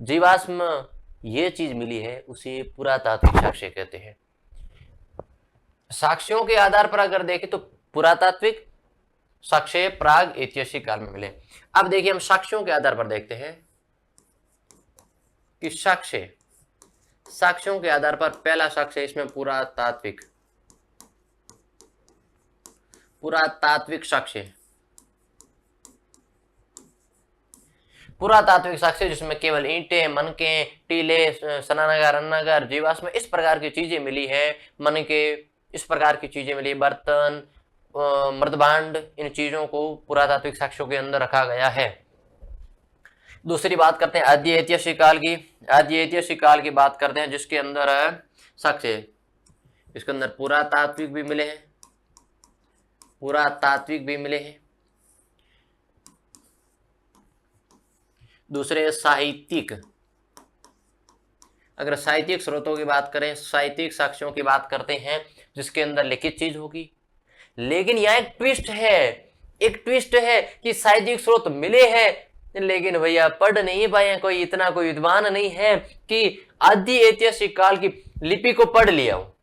जीवाश्म ये चीज मिली है उसे पुरातात्विक साक्ष्य कहते हैं। साक्ष्यों के आधार पर अगर देखें तो पुरातात्विक साक्ष्य प्राग ऐतिहासिक काल में मिले। अब देखिए हम साक्ष्यों के आधार पर देखते हैं कि साक्ष्यों के आधार पर पहला साक्ष्य इसमें पुरातात्विक साक्ष्य, पुरातात्विक साक्ष्य जिसमें केवल ईंटें, मनके, टीले, स्नानागार, अन्नागार, जीवाश्म इस प्रकार की चीजें मिली है, मनके इस प्रकार की चीजें मिली, बर्तन, मृदभांड, इन चीजों को पुरातात्विक साक्ष्यों के अंदर रखा गया है। दूसरी बात करते हैं आदि ऐतिहासिक काल की। आदि ऐतिहासिक काल की बात करते हैं जिसके अंदर साक्ष्य, इसके अंदर पुरातात्विक भी मिले हैं, दूसरे साहित्यिक। अगर साहित्यिक स्रोतों की बात करें, साहित्यिक साक्ष्यों की बात करते हैं जिसके अंदर लिखित चीज होगी। लेकिन यह एक ट्विस्ट है कि साहित्यिक स्रोत मिले हैं लेकिन भैया पढ़ नहीं पाए, कोई इतना कोई विद्वान नहीं है कि आदि ऐतिहासिक काल की लिपि को पढ़ लिया हो।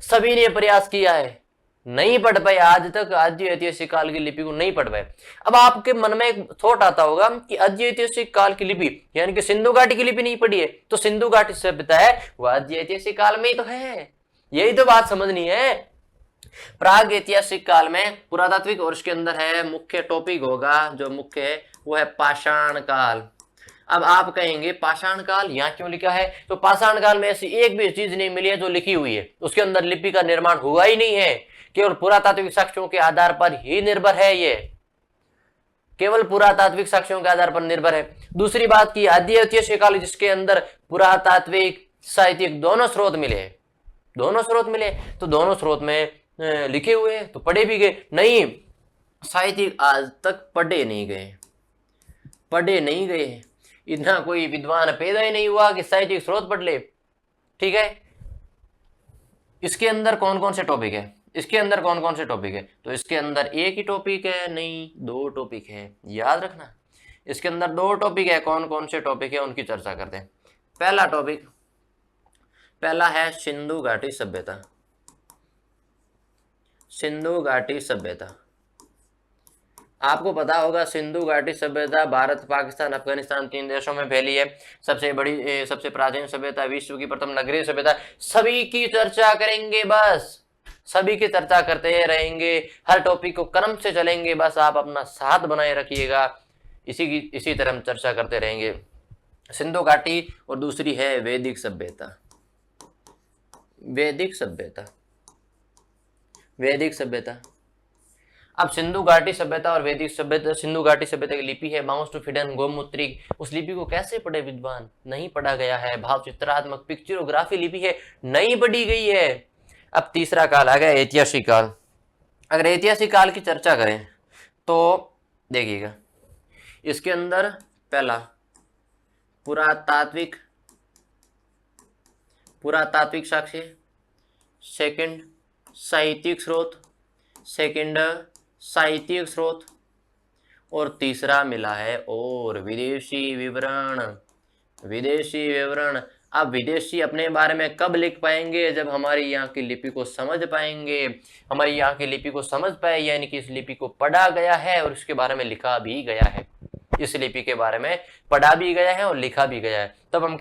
सभी ने प्रयास किया है, नहीं पढ़ पाए, आज तक आदि ऐतिहासिक काल की लिपि को नहीं पढ़ पाए। अब आपके मन में एक थॉट आता होगा कि आदि ऐतिहासिक काल की लिपि यानी कि सिंधु घाटी की लिपि नहीं पढ़ी है, तो सिंधु घाटी सभ्यता है वो आदि ऐतिहासिक काल में ही तो है। यही तो बात समझनी है। प्राग ऐतिहासिक काल में पुरातात्विक और उसके अंदर है मुख्य टॉपिक होगा, जो मुख्य है वो है पाषाण काल। अब आप कहेंगे पाषाण काल यहाँ क्यों लिखा है, तो पाषाण काल में ऐसी एक भी चीज नहीं मिली है जो लिखी हुई है, उसके अंदर लिपि का निर्माण हुआ ही नहीं है, केवल पुरातात्विक साक्ष्यों के आधार पर ही निर्भर है, ये केवल पुरातात्विक साक्ष्यों के आधार पर निर्भर है। दूसरी बात की आदि ऐतिहासिक काल जिसके अंदर पुरातात्विक साहित्यिक दोनों स्रोत मिले, तो दोनों स्रोत में लिखे हुए हैं तो पढ़े भी गए, नहीं साहित्यिक आज तक पढ़े नहीं गए, इतना कोई विद्वान पैदा ही नहीं हुआ कि साहित्यिक स्रोत पढ़ ले। ठीक है, इसके अंदर कौन कौन से टॉपिक है, तो इसके अंदर एक ही टॉपिक है, नहीं 2 टॉपिक है, याद रखना इसके अंदर 2 टॉपिक है। कौन कौन से टॉपिक है उनकी चर्चा करते हैं। पहला है सिंधु घाटी सभ्यता। आपको पता होगा सिंधु घाटी सभ्यता भारत, पाकिस्तान, अफगानिस्तान 3 देशों में फैली है। सबसे प्राचीन सभ्यता, विश्व की प्रथम नगरीय सभ्यता, सभी की चर्चा करेंगे, बस सभी की चर्चा करते रहेंगे, हर टॉपिक को क्रम से चलेंगे, बस आप अपना साथ बनाए रखिएगा, इसी तरह हम चर्चा करते रहेंगे। सिंधु घाटी और दूसरी है वैदिक सभ्यता। अब सिंधु घाटी सभ्यता और वैदिक सभ्यता, सिंधु घाटी सभ्यता की लिपि है माउस टू फिडन गोमुद्रिक। उस लिपि को कैसे पढ़े विद्वान, नहीं पढ़ा गया है। भाव चित्रात्मक पिक्चरोग्राफी लिपि है, नहीं पढ़ी गई है। अब तीसरा काल आ गया ऐतिहासिक काल। अगर ऐतिहासिक काल की चर्चा करें तो देखिएगा, इसके अंदर पहला पुरातात्विक साक्ष्य, सेकंड साहित्यिक स्रोत, और तीसरा मिला है और विदेशी विवरण। अब विदेशी अपने बारे में कब लिख पाएंगे, जब हमारी यहाँ की लिपि को समझ पाएंगे, हमारी यहाँ की लिपि को समझ पाए, यानी कि इस लिपि को पढ़ा गया है और इसके बारे में लिखा भी गया है, इस लिपि के बारे में पढ़ा भी गया है और लिखा भी गया है, तब हम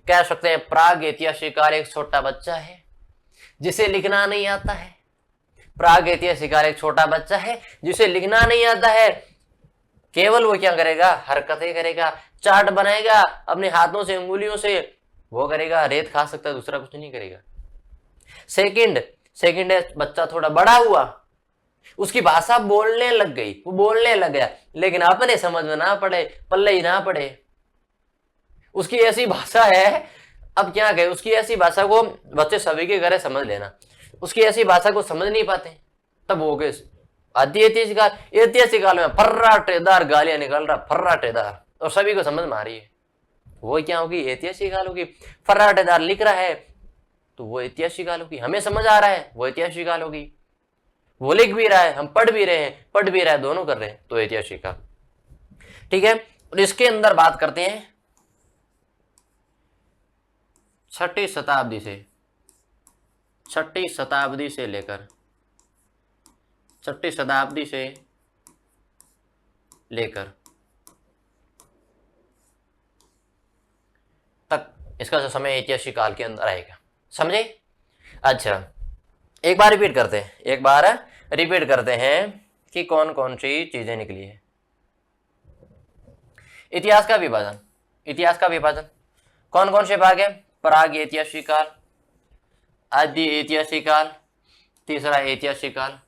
कह सकते हैं प्राग ऐतिहासिक काल एक छोटा बच्चा है जिसे लिखना नहीं आता है। प्राग ऐतिहासिक काल एक छोटा बच्चा है जिसे लिखना नहीं आता है, केवल वो क्या करेगा, हरकतें करेगा, चार्ट बनाएगा, अपने हाथों से, अंगुलियों से वो करेगा, रेत खा सकता है, दूसरा कुछ नहीं करेगा। सेकंड है बच्चा थोड़ा बड़ा हुआ, उसकी भाषा बोलने लग गई, वो बोलने लग गया, लेकिन अपने समझ में ना पड़े, पल्ले ही ना पड़े, उसकी ऐसी भाषा है, अब क्या कहे, उसकी ऐसी भाषा को बच्चे सभी के घर समझ लेना, उसकी ऐसी भाषा को समझ नहीं पाते, तब हो गए आदि ऐतिहासिक काल में फर्राटेदार गालियां निकल रहा, फर्राटेदार, और सभी को समझ में आ रही है। वो क्या होगी? ऐतिहासिक काल होगी। फर्राटेदार लिख रहा है तो वो ऐतिहासिक काल होगी, हमें समझ आ रहा है वो ऐतिहासिक काल होगी। वो लिख भी रहा है, हम पढ़ भी रहे हैं, पढ़ भी रहा है, दोनों कर रहे हैं, तो ऐतिहासिक काल। ठीक है, और इसके अंदर बात करते हैं 6वीं शताब्दी से, 6वीं शताब्दी से लेकर 6वीं शताब्दी से लेकर तक इसका जो समय ऐतिहासिक काल के अंदर आएगा, समझे? अच्छा, एक बार रिपीट करते हैं कि कौन कौन सी चीजें निकली है। इतिहास का विभाजन कौन कौन से भाग है? प्राग ऐतिहासिक काल, आदि ऐतिहासिक काल, तीसरा ऐतिहासिक काल।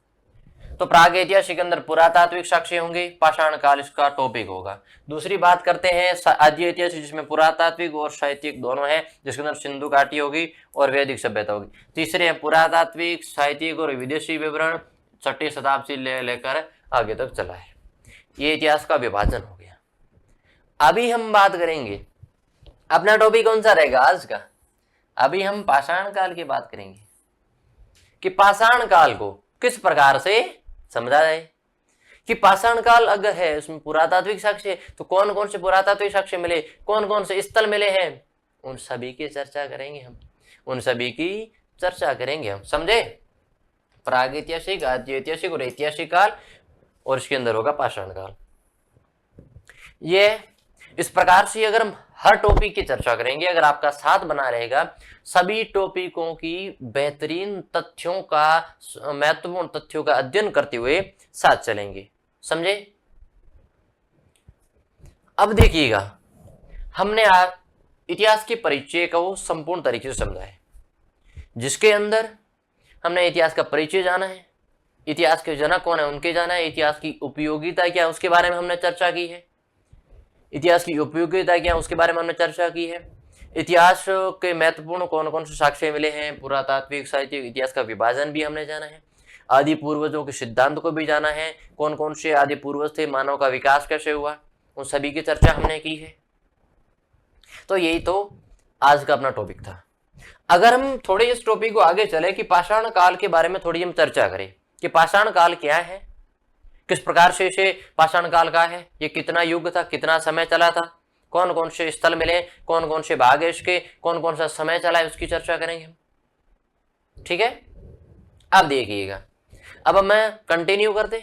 तो प्राग ऐतिहासिक के अंदर पुरातात्विक साक्ष्य होंगे, पाषाण काल इसका टॉपिक होगा। दूसरी बात करते हैं आदि ऐतिहासिक, जिसमें पुरातात्विक और साहित्यिक दोनों है, जिसके अंदर सिंधु घाटी होगी और वैदिक सभ्यता होगी। तीसरे है पुरातात्विक, साहित्यिक और विदेशी विवरण, 6वीं शताब्दी से लेकर आगे तक चला है। ये इतिहास का विभाजन हो गया। अभी हम बात करेंगे, अपना टॉपिक कौन सा रहेगा आज का? अभी हम पाषाण काल की बात करेंगे कि पाषाण काल को किस प्रकार से समझा जाए, कि पाषाण काल अगर है उसमें पुरातात्विक साक्ष्य, तो कौन कौन से पुरातात्विक साक्ष्य मिले, कौन कौन से स्थल मिले हैं, उन सभी की चर्चा करेंगे हम, समझे? प्रागैतिहासिक, आदि ऐतिहासिक और ऐतिहासिक काल, और इसके अंदर होगा पाषाण काल। ये इस प्रकार से अगर हम हर टॉपिक की चर्चा करेंगे, अगर आपका साथ बना रहेगा, सभी टॉपिकों की बेहतरीन तथ्यों का, महत्वपूर्ण तथ्यों का अध्ययन करते हुए साथ चलेंगे, समझे? अब देखिएगा, हमने आज इतिहास के परिचय को संपूर्ण तरीके से समझा है, जिसके अंदर हमने इतिहास का परिचय जाना है, इतिहास के जनक कौन है उनके जाना है, इतिहास की उपयोगिता क्या उसके बारे में हमने चर्चा की है, इतिहास की उपयोगिता क्या उसके बारे में हमने चर्चा की है, इतिहास के महत्वपूर्ण कौन कौन से साक्ष्य मिले हैं, पुरातात्विक, साहित्यिक, इतिहास का विभाजन भी हमने जाना है, आदि पूर्वजों के सिद्धांत को भी जाना है, कौन कौन से आदि पूर्वज थे, मानव का विकास कैसे हुआ, उन सभी की चर्चा हमने की है। तो यही तो आज का अपना टॉपिक था। अगर हम थोड़े इस टॉपिक को आगे चले कि पाषाण काल के बारे में थोड़ी हम चर्चा करें कि पाषाण काल क्या है, किस प्रकार से इसे पाषाण काल का है, ये कितना युग था, कितना समय चला था, कौन कौन से स्थल मिले, कौन कौन से भाग है इसके, कौन कौन सा समय चला है, उसकी चर्चा करेंगे हम। ठीक है, अब देखिएगा, अब मैं कंटिन्यू करते